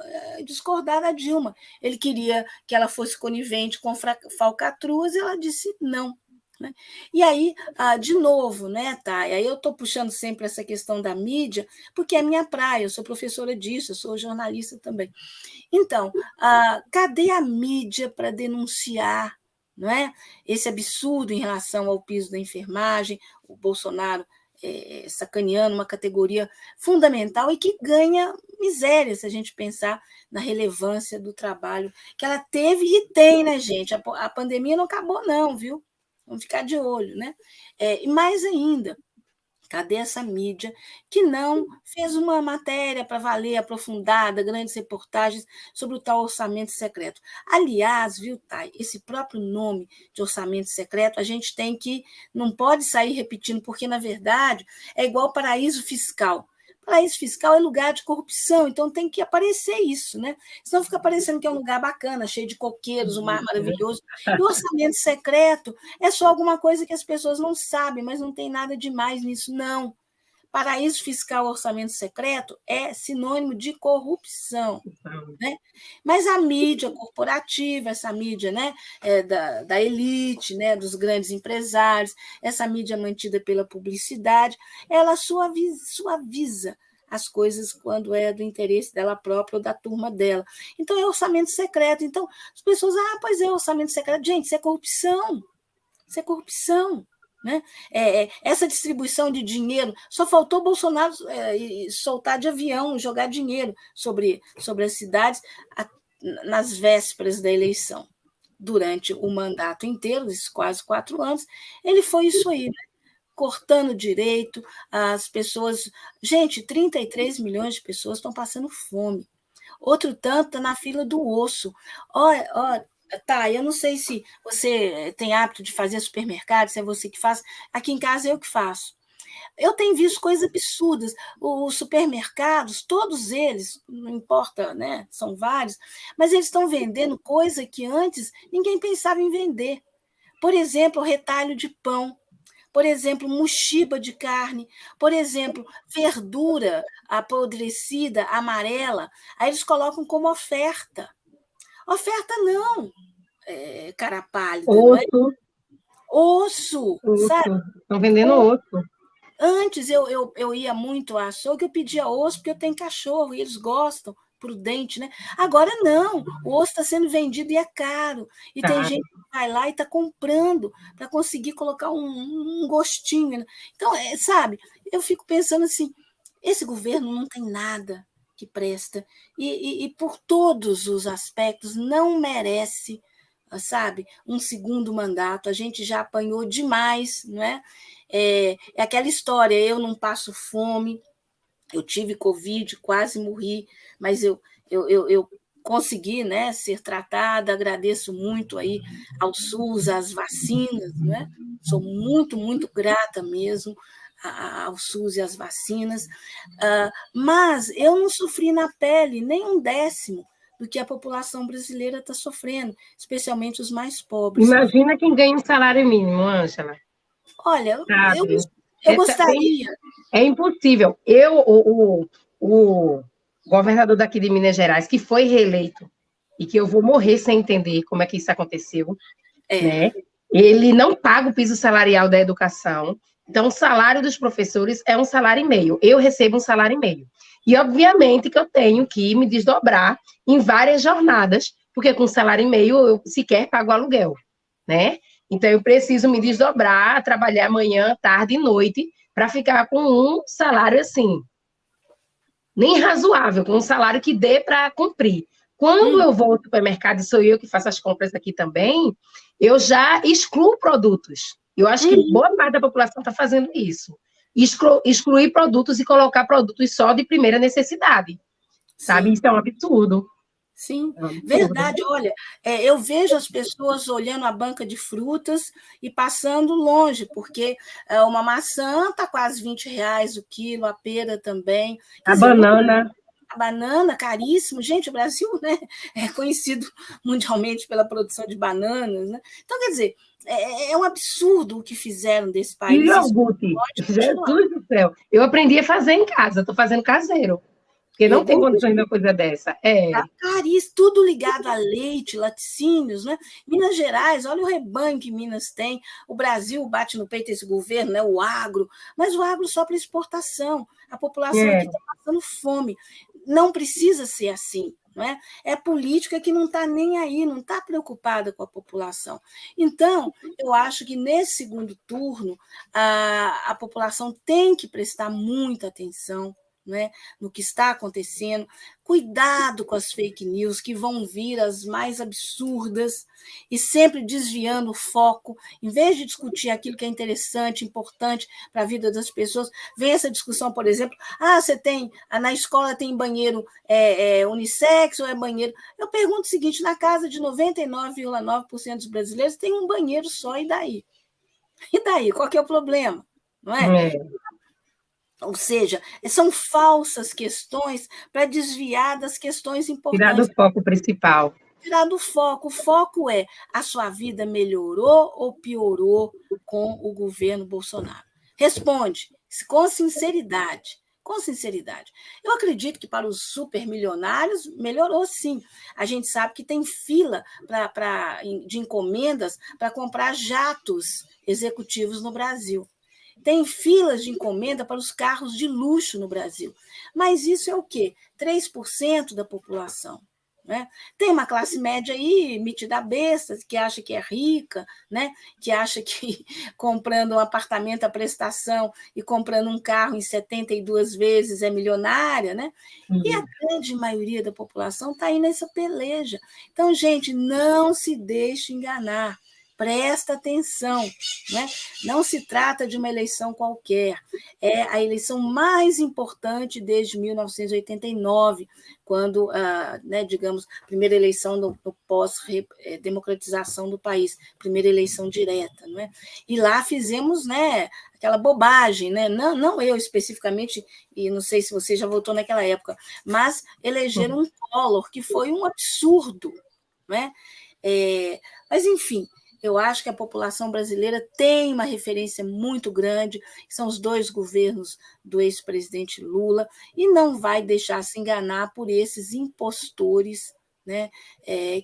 discordar da Dilma. Ele queria que ela fosse conivente com falcatruas e ela disse não. Né? E aí, de novo, né, Thay? Aí eu estou puxando sempre essa questão da mídia, porque é minha praia, eu sou professora disso, eu sou jornalista também. Então, cadê a mídia para denunciar, não é? Esse absurdo em relação ao piso da enfermagem, o Bolsonaro sacaneando uma categoria fundamental e que ganha miséria, se a gente pensar na relevância do trabalho que ela teve e tem, né, gente? A pandemia não acabou, não, viu? Vamos ficar de olho, né? E mais ainda, cadê essa mídia que não fez uma matéria para valer, aprofundada, grandes reportagens sobre o tal orçamento secreto? Aliás, viu, Thay, esse próprio nome de orçamento secreto, a gente tem que, não pode sair repetindo, porque, na verdade, é igual paraíso fiscal. Paraíso fiscal é lugar de corrupção, então tem que aparecer isso, né? Senão fica parecendo que é um lugar bacana, cheio de coqueiros, um mar maravilhoso. E o orçamento secreto é só alguma coisa que as pessoas não sabem, mas não tem nada demais nisso, não. Paraíso fiscal, orçamento secreto é sinônimo de corrupção. Né? Mas a mídia corporativa, essa mídia, né, da elite, né, dos grandes empresários, essa mídia mantida pela publicidade, ela suaviza as coisas quando é do interesse dela própria ou da turma dela. Então, é orçamento secreto. Então, as pessoas, pois é, orçamento secreto. Gente, isso é corrupção. Isso é corrupção. Né? Essa distribuição de dinheiro, só faltou Bolsonaro soltar de avião, jogar dinheiro sobre as cidades nas vésperas da eleição. Durante o mandato inteiro, esses quase 4 anos, ele foi isso aí, né? Cortando direito, as pessoas... Gente, 33 milhões de pessoas estão passando fome. Outro tanto está na fila do osso. Olha, tá, eu não sei se você tem hábito de fazer supermercado, se é você que faz. Aqui em casa eu que faço. Eu tenho visto coisas absurdas. Os supermercados, todos eles, não importa, né? São vários, mas eles estão vendendo coisa que antes ninguém pensava em vender. Por exemplo, retalho de pão. Por exemplo, mochiba de carne. Por exemplo, verdura apodrecida, amarela. Aí eles colocam como oferta. Oferta não, cara pálida, não é? Osso. Osso, sabe? Estão vendendo osso. Antes eu ia muito a açougue, eu pedia osso porque eu tenho cachorro e eles gostam, prudente, né? Agora não, o osso está sendo vendido e é caro. E tem gente que vai lá e está comprando para conseguir colocar um gostinho. Né? Então, sabe, eu fico pensando assim, esse governo não tem nada que presta e por todos os aspectos não merece, sabe, um segundo mandato. A gente já apanhou demais, não é? É aquela história, eu não passo fome, eu tive Covid, quase morri, mas eu consegui, né, ser tratada, agradeço muito aí ao SUS, às vacinas, né? Sou muito, muito grata mesmo ao SUS e às vacinas, mas eu não sofri na pele nem 1/10 do que a população brasileira está sofrendo, especialmente os mais pobres. Imagina quem ganha um salário mínimo, Ângela. Olha, eu gostaria. É impossível. O governador daqui de Minas Gerais, que foi reeleito, e que eu vou morrer sem entender como é que isso aconteceu, né? Ele não paga o piso salarial da educação. Então, o salário dos professores é 1,5 salário. Eu recebo 1,5 salário. E, obviamente, que eu tenho que me desdobrar em várias jornadas, porque com 1,5 salário eu sequer pago aluguel, né? Então, eu preciso me desdobrar, trabalhar manhã, tarde e noite, para ficar com um salário assim, nem razoável, com um salário que dê para cumprir. Quando eu vou ao supermercado, e sou eu que faço as compras aqui também, eu já excluo produtos. Eu acho que boa parte da população está fazendo isso. Excluir produtos e colocar produtos só de primeira necessidade. Sabe? Isso é um absurdo. Sim, verdade. Olha, eu vejo as pessoas olhando a banca de frutas e passando longe, porque uma maçã está quase R$ 20 o quilo, a pera também. A banana. A banana, caríssimo. Gente, o Brasil, né, é conhecido mundialmente pela produção de bananas. Né? Então, quer dizer, é um absurdo o que fizeram desse país. E iogurte? Jesus do céu. Eu aprendi a fazer em casa, estou fazendo caseiro. Porque não tem condições de uma coisa dessa. Tá caríssimo, tudo ligado a leite, laticínios, né? Minas Gerais, olha o rebanho que Minas tem. O Brasil bate no peito esse governo, né? O agro, mas o agro só para exportação. A população aqui está passando fome. Não precisa ser assim. Não é? É política que não está nem aí, não está preocupada com a população. Então, eu acho que nesse segundo turno, a população tem que prestar muita atenção, né, no que está acontecendo, cuidado com as fake news, que vão vir as mais absurdas, e sempre desviando o foco, em vez de discutir aquilo que é interessante, importante para a vida das pessoas, vem essa discussão, por exemplo, você tem, na escola tem banheiro unissex ou é banheiro... Eu pergunto o seguinte, na casa de 99,9% dos brasileiros tem um banheiro só, e daí? E daí? Qual que é o problema? Não é? Ou seja, são falsas questões para desviar das questões Tirar do importantes. foco principal. Tirar do foco. O foco é: a sua vida melhorou ou piorou com o governo Bolsonaro? Responde com sinceridade. Com sinceridade. Eu acredito que para os supermilionários melhorou sim. A gente sabe que tem fila de encomendas para comprar jatos executivos no Brasil. Tem filas de encomenda para os carros de luxo no Brasil. Mas isso é o quê? 3% da população. Né? Tem uma classe média aí, metida besta, que acha que é rica, né? Que acha que comprando um apartamento à prestação e comprando um carro em 72 vezes é milionária, né? E a grande maioria da população está aí nessa peleja. Então, gente, não se deixe enganar. Presta atenção, né? Não se trata de uma eleição qualquer, é a eleição mais importante desde 1989, quando, digamos, a primeira eleição no pós-democratização do país, primeira eleição direta, não é? E lá fizemos, né, aquela bobagem, né? Não eu especificamente, e não sei se você já votou naquela época, mas elegeram um Collor, que foi um absurdo, né? Mas, enfim, eu acho que a população brasileira tem uma referência muito grande, que são os 2 governos do ex-presidente Lula, e não vai deixar se enganar por esses impostores, né,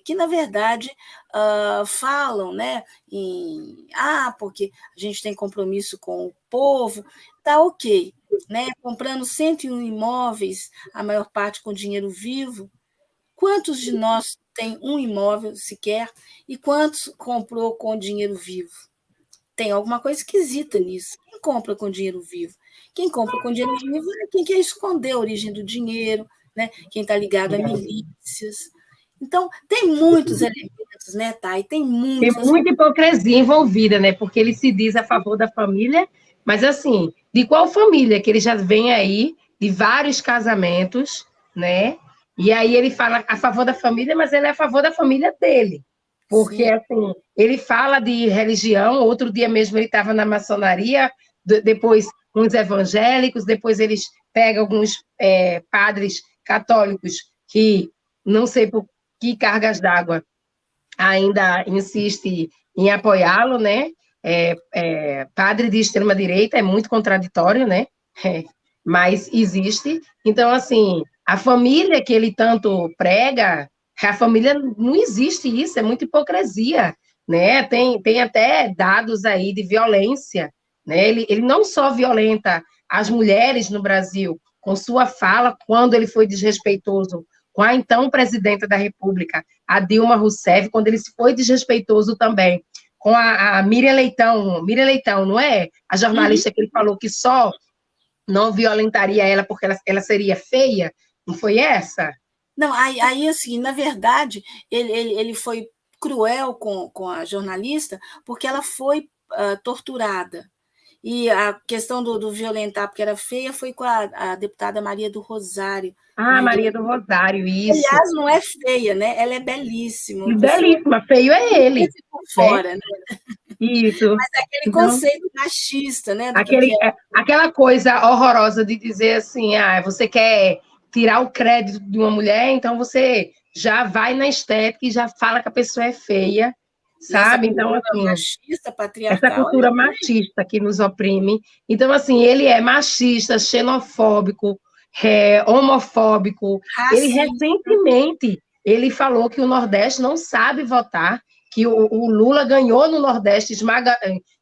que, na verdade, falam, né, porque a gente tem compromisso com o povo, tá ok, né, comprando 101 imóveis, a maior parte com dinheiro vivo. Quantos de nós tem um imóvel sequer e quantos comprou com dinheiro vivo? Tem alguma coisa esquisita nisso. Quem compra com dinheiro vivo? Quem compra com dinheiro vivo é quem quer esconder a origem do dinheiro, né? Quem está ligado a milícias. Então, tem muitos elementos, né, Thay? Tem muita hipocrisia envolvida, né? Porque ele se diz a favor da família, mas assim, de qual família? Que ele já vem aí de vários casamentos, né? E aí ele fala a favor da família, mas ele é a favor da família dele. Porque, sim, assim, ele fala de religião, outro dia mesmo ele estava na maçonaria, depois uns evangélicos, depois eles pegam alguns padres católicos que não sei por que cargas d'água ainda insiste em apoiá-lo, né? Padre de extrema-direita é muito contraditório, né? Mas existe. Então, assim, a família que ele tanto prega, a família não existe isso, é muita hipocrisia, né? Tem até dados aí de violência, né? Ele não só violenta as mulheres no Brasil com sua fala, quando ele foi desrespeitoso com a então presidenta da República, a Dilma Rousseff, quando ele foi desrespeitoso também com a Miriam Leitão, não é? A jornalista que ele falou que só não violentaria ela porque ela seria feia, não foi essa? Não, aí assim, na verdade, ele foi cruel com a jornalista porque ela foi torturada. E a questão do violentar porque era feia foi com a deputada Maria do Rosário. Maria do Rosário, isso. Aliás, não é feia, né? Ela é belíssima. Belíssima, feio é ele. Por fora, né? Isso. Mas aquele conceito machista, né? Aquela coisa horrorosa de dizer assim, você quer tirar o crédito de uma mulher, então você já vai na estética e já fala que a pessoa é feia, sabe? Então, assim, machista, patriarcal, essa cultura machista que nos oprime. Então, assim, ele é machista, xenofóbico, homofóbico. Ele recentemente falou que o Nordeste não sabe votar, que o Lula ganhou no Nordeste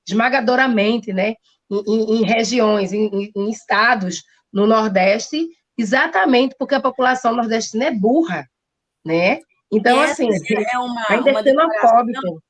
esmagadoramente, né? Em regiões, em estados no Nordeste, exatamente porque a população nordestina é burra, né? Então, assim, ainda é xenofóbico.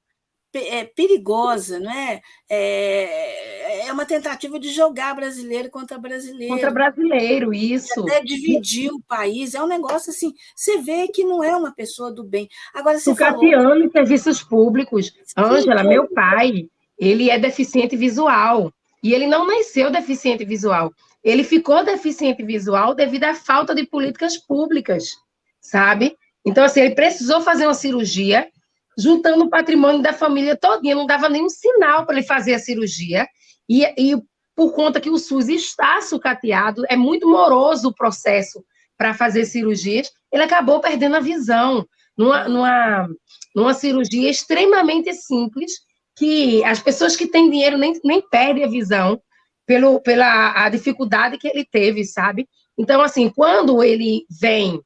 Perigosa, não é? É uma tentativa de jogar brasileiro contra brasileiro. Contra brasileiro, isso. Até dividir o país. É um negócio assim, você vê que não é uma pessoa do bem. Agora, você falou... em serviços públicos. Ângela, meu pai, ele é deficiente visual. E ele não nasceu deficiente visual. Ele ficou deficiente visual devido à falta de políticas públicas, sabe? Então, assim, ele precisou fazer uma cirurgia, juntando o patrimônio da família todinha, não dava nenhum sinal para ele fazer a cirurgia, e por conta que o SUS está sucateado, é muito moroso o processo para fazer cirurgias, ele acabou perdendo a visão numa cirurgia extremamente simples, que as pessoas que têm dinheiro nem perdem a visão pela a dificuldade que ele teve, sabe? Então, assim, quando ele vem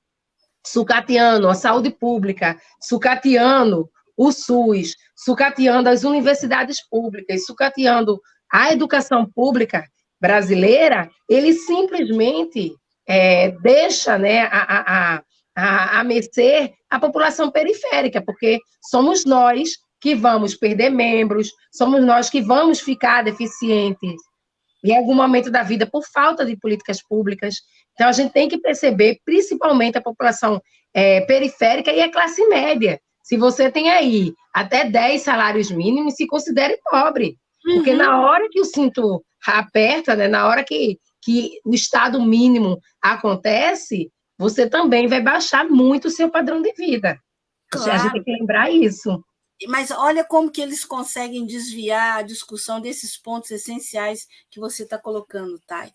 sucateando a saúde pública, sucateando o SUS, sucateando as universidades públicas, sucateando a educação pública brasileira, ele simplesmente deixa, né, a mercê a população periférica, porque somos nós que vamos perder membros, somos nós que vamos ficar deficientes em algum momento da vida por falta de políticas públicas. Então, a gente tem que perceber, principalmente a população periférica e a classe média. Se você tem aí até 10 salários mínimos, se considere pobre. Porque na hora que o cinto aperta, né, na hora que o estado mínimo acontece, você também vai baixar muito o seu padrão de vida. Claro. A gente tem que lembrar isso. Mas olha como que eles conseguem desviar a discussão desses pontos essenciais que você está colocando, Thay.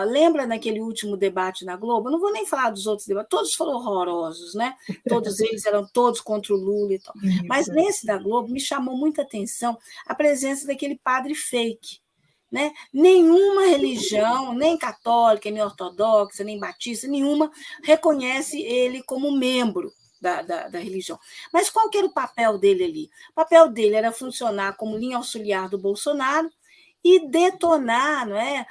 Lembra naquele último debate na Globo? Eu não vou nem falar dos outros debates, todos foram horrorosos, né? Todos eles eram todos contra o Lula e tal. Mas nesse da Globo me chamou muita atenção a presença daquele padre fake. Né? Nenhuma religião, nem católica, nem ortodoxa, nem batista, nenhuma reconhece ele como membro da religião. Mas qual que era o papel dele ali? O papel dele era funcionar como linha auxiliar do Bolsonaro e detonar, não é,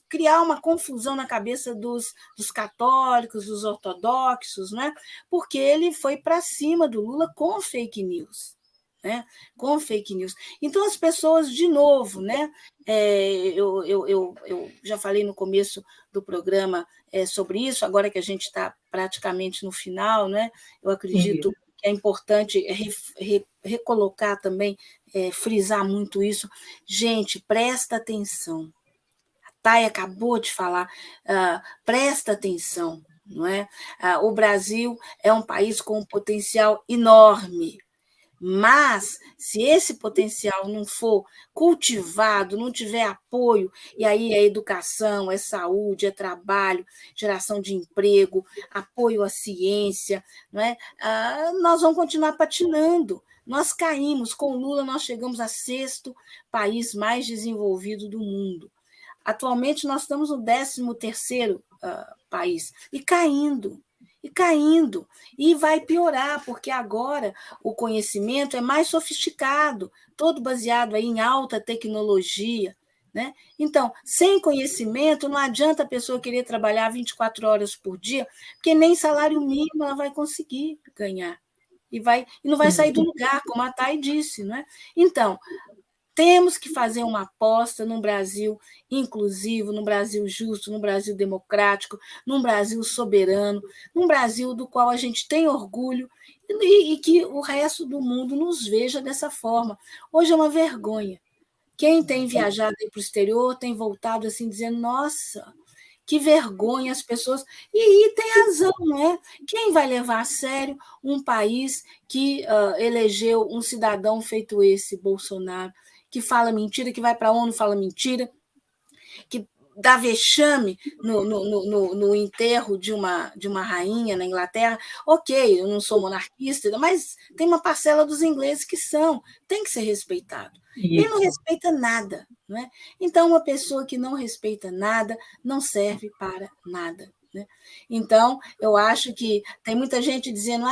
criar uma confusão na cabeça dos católicos, dos ortodoxos, né? Porque ele foi para cima do Lula com fake news. Né? Com fake news. Então, as pessoas, de novo, né? Eu já falei no começo do programa sobre isso, agora que a gente está praticamente no final, né? Eu acredito que é importante recolocar também, frisar muito isso. Gente, presta atenção. A Thay acabou de falar, presta atenção, não é? O Brasil é um país com um potencial enorme. Mas, se esse potencial não for cultivado, não tiver apoio, e aí é educação, é saúde, é trabalho, geração de emprego, apoio à ciência, não é? Nós vamos continuar patinando. Nós caímos, com o Lula nós chegamos a 6º país mais desenvolvido do mundo. Atualmente nós estamos no 13º país, e caindo. E vai piorar, porque agora o conhecimento é mais sofisticado, todo baseado aí em alta tecnologia. Né? Então, sem conhecimento, não adianta a pessoa querer trabalhar 24 horas por dia, porque nem salário mínimo ela vai conseguir ganhar. E não vai sair do lugar, como a Thay disse. Não é? Então, temos que fazer uma aposta num Brasil inclusivo, num Brasil justo, num Brasil democrático, num Brasil soberano, num Brasil do qual a gente tem orgulho e que o resto do mundo nos veja dessa forma. Hoje é uma vergonha. Quem tem viajado para o exterior tem voltado assim, dizendo, nossa, que vergonha as pessoas... E tem razão, não é? Quem vai levar a sério um país que elegeu um cidadão feito esse, Bolsonaro, que fala mentira, que vai para a ONU e fala mentira, que dá vexame no enterro de uma rainha na Inglaterra. Ok, eu não sou monarquista, mas tem uma parcela dos ingleses que tem que ser respeitado. Ele não respeita nada. Não é? Então, uma pessoa que não respeita nada não serve para nada. Né? Então, eu acho que tem muita gente dizendo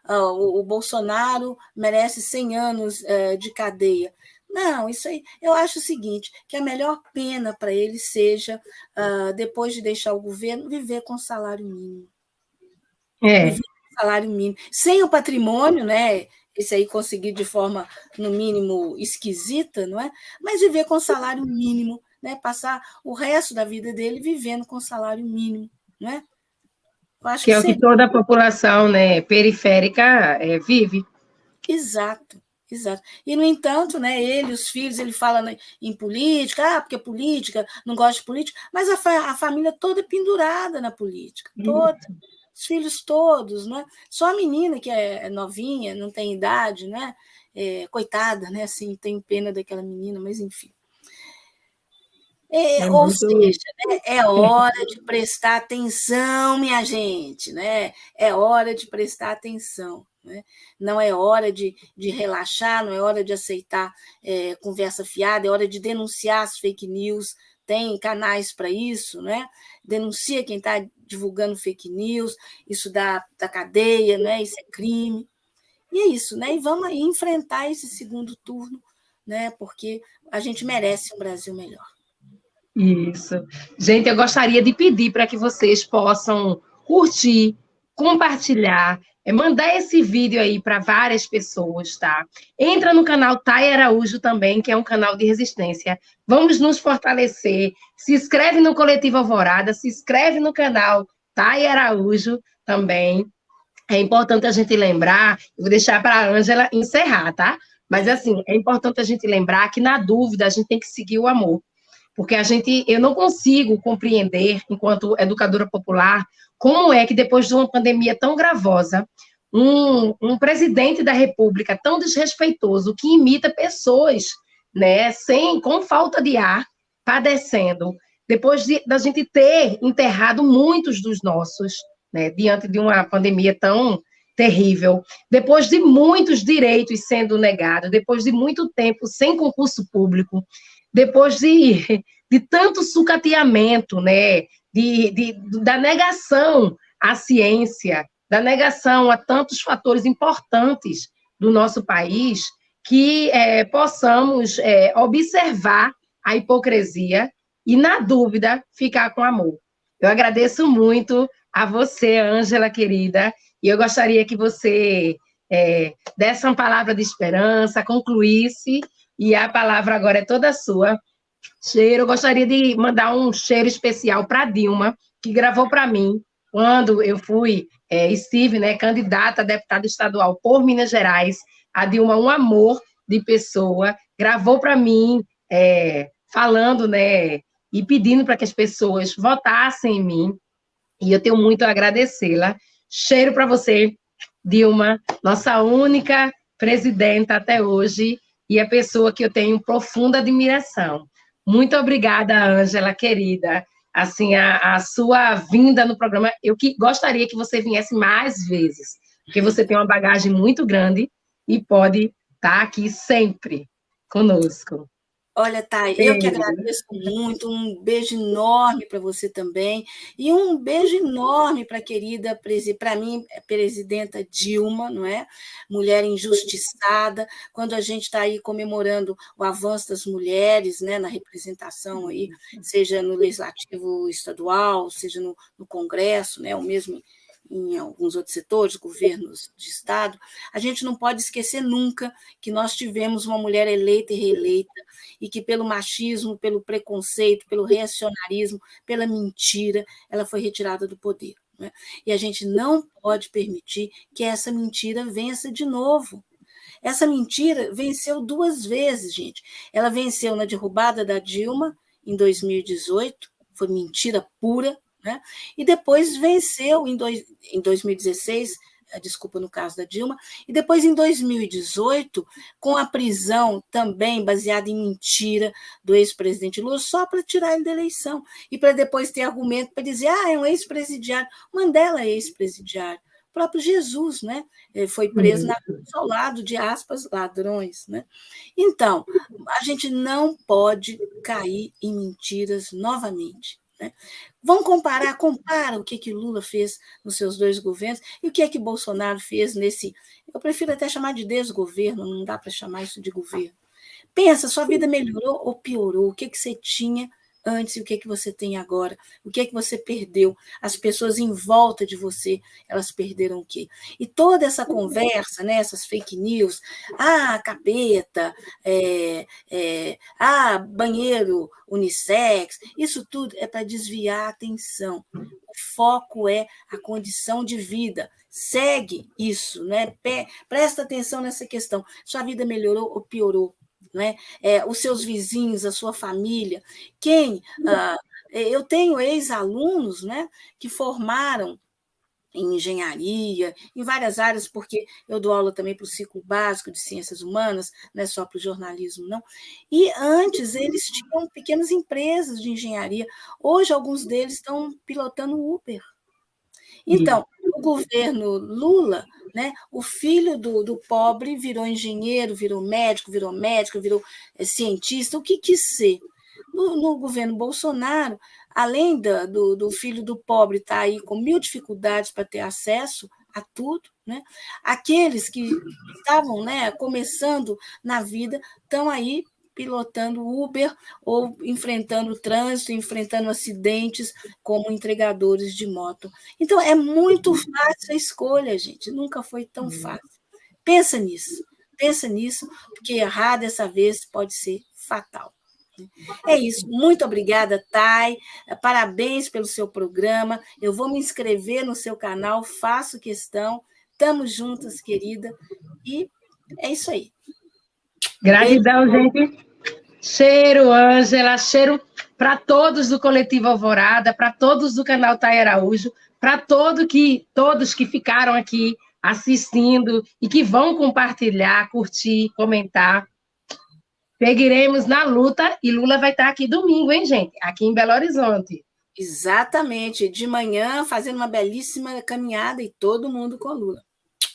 o Bolsonaro merece 100 anos de cadeia. Não, isso aí. Eu acho o seguinte, que a melhor pena para ele seja, depois de deixar o governo, viver com salário mínimo. Viver com salário mínimo. Sem o patrimônio, né? Esse aí conseguir de forma, no mínimo, esquisita, não é? Mas viver com salário mínimo, né? Passar o resto da vida dele vivendo com salário mínimo, não é? Eu acho que é o que toda a população, né, periférica vive. Exato. Exato. E, no entanto, né, ele, os filhos, ele fala em política, porque política, não gosta de política, mas a família toda é pendurada na política, toda. Os filhos todos, né? Só a menina que é novinha, não tem idade, né? coitada, né? Assim, tenho pena daquela menina, mas enfim. É Ou muito. seja, né, é hora de prestar atenção, minha gente, né? É hora de prestar atenção. Né? Não é hora de relaxar, não é hora de aceitar conversa fiada, é hora de denunciar as fake news. Tem canais para isso, né? Denuncia quem está divulgando fake news, isso dá cadeia, né? Isso é crime. E é isso, né? E vamos aí enfrentar esse segundo turno, né? Porque a gente merece um Brasil melhor. Isso. Gente, eu gostaria de pedir para que vocês possam curtir, compartilhar, mandar esse vídeo aí para várias pessoas, tá? Entra no canal Thay Araújo também, que é um canal de resistência. Vamos nos fortalecer. Se inscreve no Coletivo Alvorada, se inscreve no canal Thay Araújo também. É importante a gente lembrar, eu vou deixar para a Ângela encerrar, tá? Mas assim, é importante a gente lembrar que na dúvida a gente tem que seguir o amor. Porque eu não consigo compreender, enquanto educadora popular, como é que depois de uma pandemia tão gravosa, um presidente da República tão desrespeitoso, que imita pessoas, né, com falta de ar, padecendo, depois da gente ter enterrado muitos dos nossos, né, diante de uma pandemia tão terrível, depois de muitos direitos sendo negados, depois de muito tempo sem concurso público, depois de tanto sucateamento, né, da negação à ciência, da negação a tantos fatores importantes do nosso país, que possamos observar a hipocrisia e, na dúvida, ficar com amor. Eu agradeço muito a você, Ângela, querida, e eu gostaria que você desse uma palavra de esperança, concluísse, e a palavra agora é toda sua. Cheiro, eu gostaria de mandar um cheiro especial para Dilma, que gravou para mim quando eu estive, né, candidata a deputada estadual por Minas Gerais. A Dilma, um amor de pessoa, gravou para mim, falando, né, e pedindo para que as pessoas votassem em mim, e eu tenho muito a agradecê-la. Cheiro para você, Dilma, nossa única presidenta até hoje, e a pessoa que eu tenho profunda admiração. Muito obrigada, Ângela, querida. Assim, a sua vinda no programa, gostaria que você viesse mais vezes, porque você tem uma bagagem muito grande e pode estar aqui sempre conosco. Olha, Thay, eu que agradeço muito, um beijo enorme para você também, e um beijo enorme para a querida, para mim, presidenta Dilma, não é? Mulher injustiçada, quando a gente está aí comemorando o avanço das mulheres, né, na representação aí, seja no Legislativo Estadual, seja no Congresso, né, ou mesmo em alguns outros setores, governos de Estado, a gente não pode esquecer nunca que nós tivemos uma mulher eleita e reeleita, e que pelo machismo, pelo preconceito, pelo reacionarismo, pela mentira, ela foi retirada do poder. Né? E a gente não pode permitir que essa mentira vença de novo. Essa mentira venceu 2 vezes, gente. Ela venceu na derrubada da Dilma, em 2018, foi mentira pura, né? E depois venceu em 2016, desculpa, no caso da Dilma, e depois em 2018, com a prisão também baseada em mentira do ex-presidente Lula, só para tirar ele da eleição, e para depois ter argumento para dizer, é um ex-presidiário. Mandela é ex-presidiário. O próprio Jesus, né? Ele foi preso ao lado de aspas, ladrões. Né? Então, a gente não pode cair em mentiras novamente. Né? Vamos comparar, compara o que Lula fez nos seus 2 governos e o que Bolsonaro fez nesse, eu prefiro até chamar de desgoverno, não dá para chamar isso de governo. Pensa, sua vida melhorou ou piorou? O que você tinha antes e o que você tem agora? O que você perdeu? As pessoas em volta de você, elas perderam o quê? E toda essa conversa, né, essas fake news, capeta, banheiro unissex, isso tudo é para desviar a atenção. O foco é a condição de vida. Segue isso, né? Presta atenção nessa questão. Sua vida melhorou ou piorou? Né? Os seus vizinhos, a sua família. Eu tenho ex-alunos, né, que formaram em engenharia, em várias áreas, porque eu dou aula também para o ciclo básico de ciências humanas, não é só para o jornalismo, não. E antes eles tinham pequenas empresas de engenharia, hoje alguns deles estão pilotando Uber. Então, o governo Lula, né, o filho do pobre virou engenheiro, virou médico, virou cientista, o que quis ser. No governo Bolsonaro, além do filho do pobre estar aí com 1000 dificuldades para ter acesso a tudo, né, aqueles que estavam, né, começando na vida estão aí pilotando Uber ou enfrentando o trânsito, enfrentando acidentes como entregadores de moto. Então, é muito fácil a escolha, gente. Nunca foi tão fácil. Pensa nisso, porque errar dessa vez pode ser fatal. É isso. Muito obrigada, Thay. Parabéns pelo seu programa. Eu vou me inscrever no seu canal, faço questão. Estamos juntas, querida. E é isso aí. Gratidão, gente. Cheiro, Ângela, cheiro para todos do Coletivo Alvorada, para todos do canal Thay Araújo, para todos que ficaram aqui assistindo e que vão compartilhar, curtir, comentar. Seguiremos na luta e Lula vai estar aqui domingo, hein, gente? Aqui em Belo Horizonte. Exatamente. De manhã, fazendo uma belíssima caminhada e todo mundo com Lula.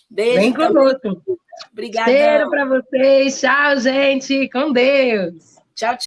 Beijo. Vem conosco. Obrigada. Cheiro para vocês. Tchau, gente. Com Deus. Tchau, tchau.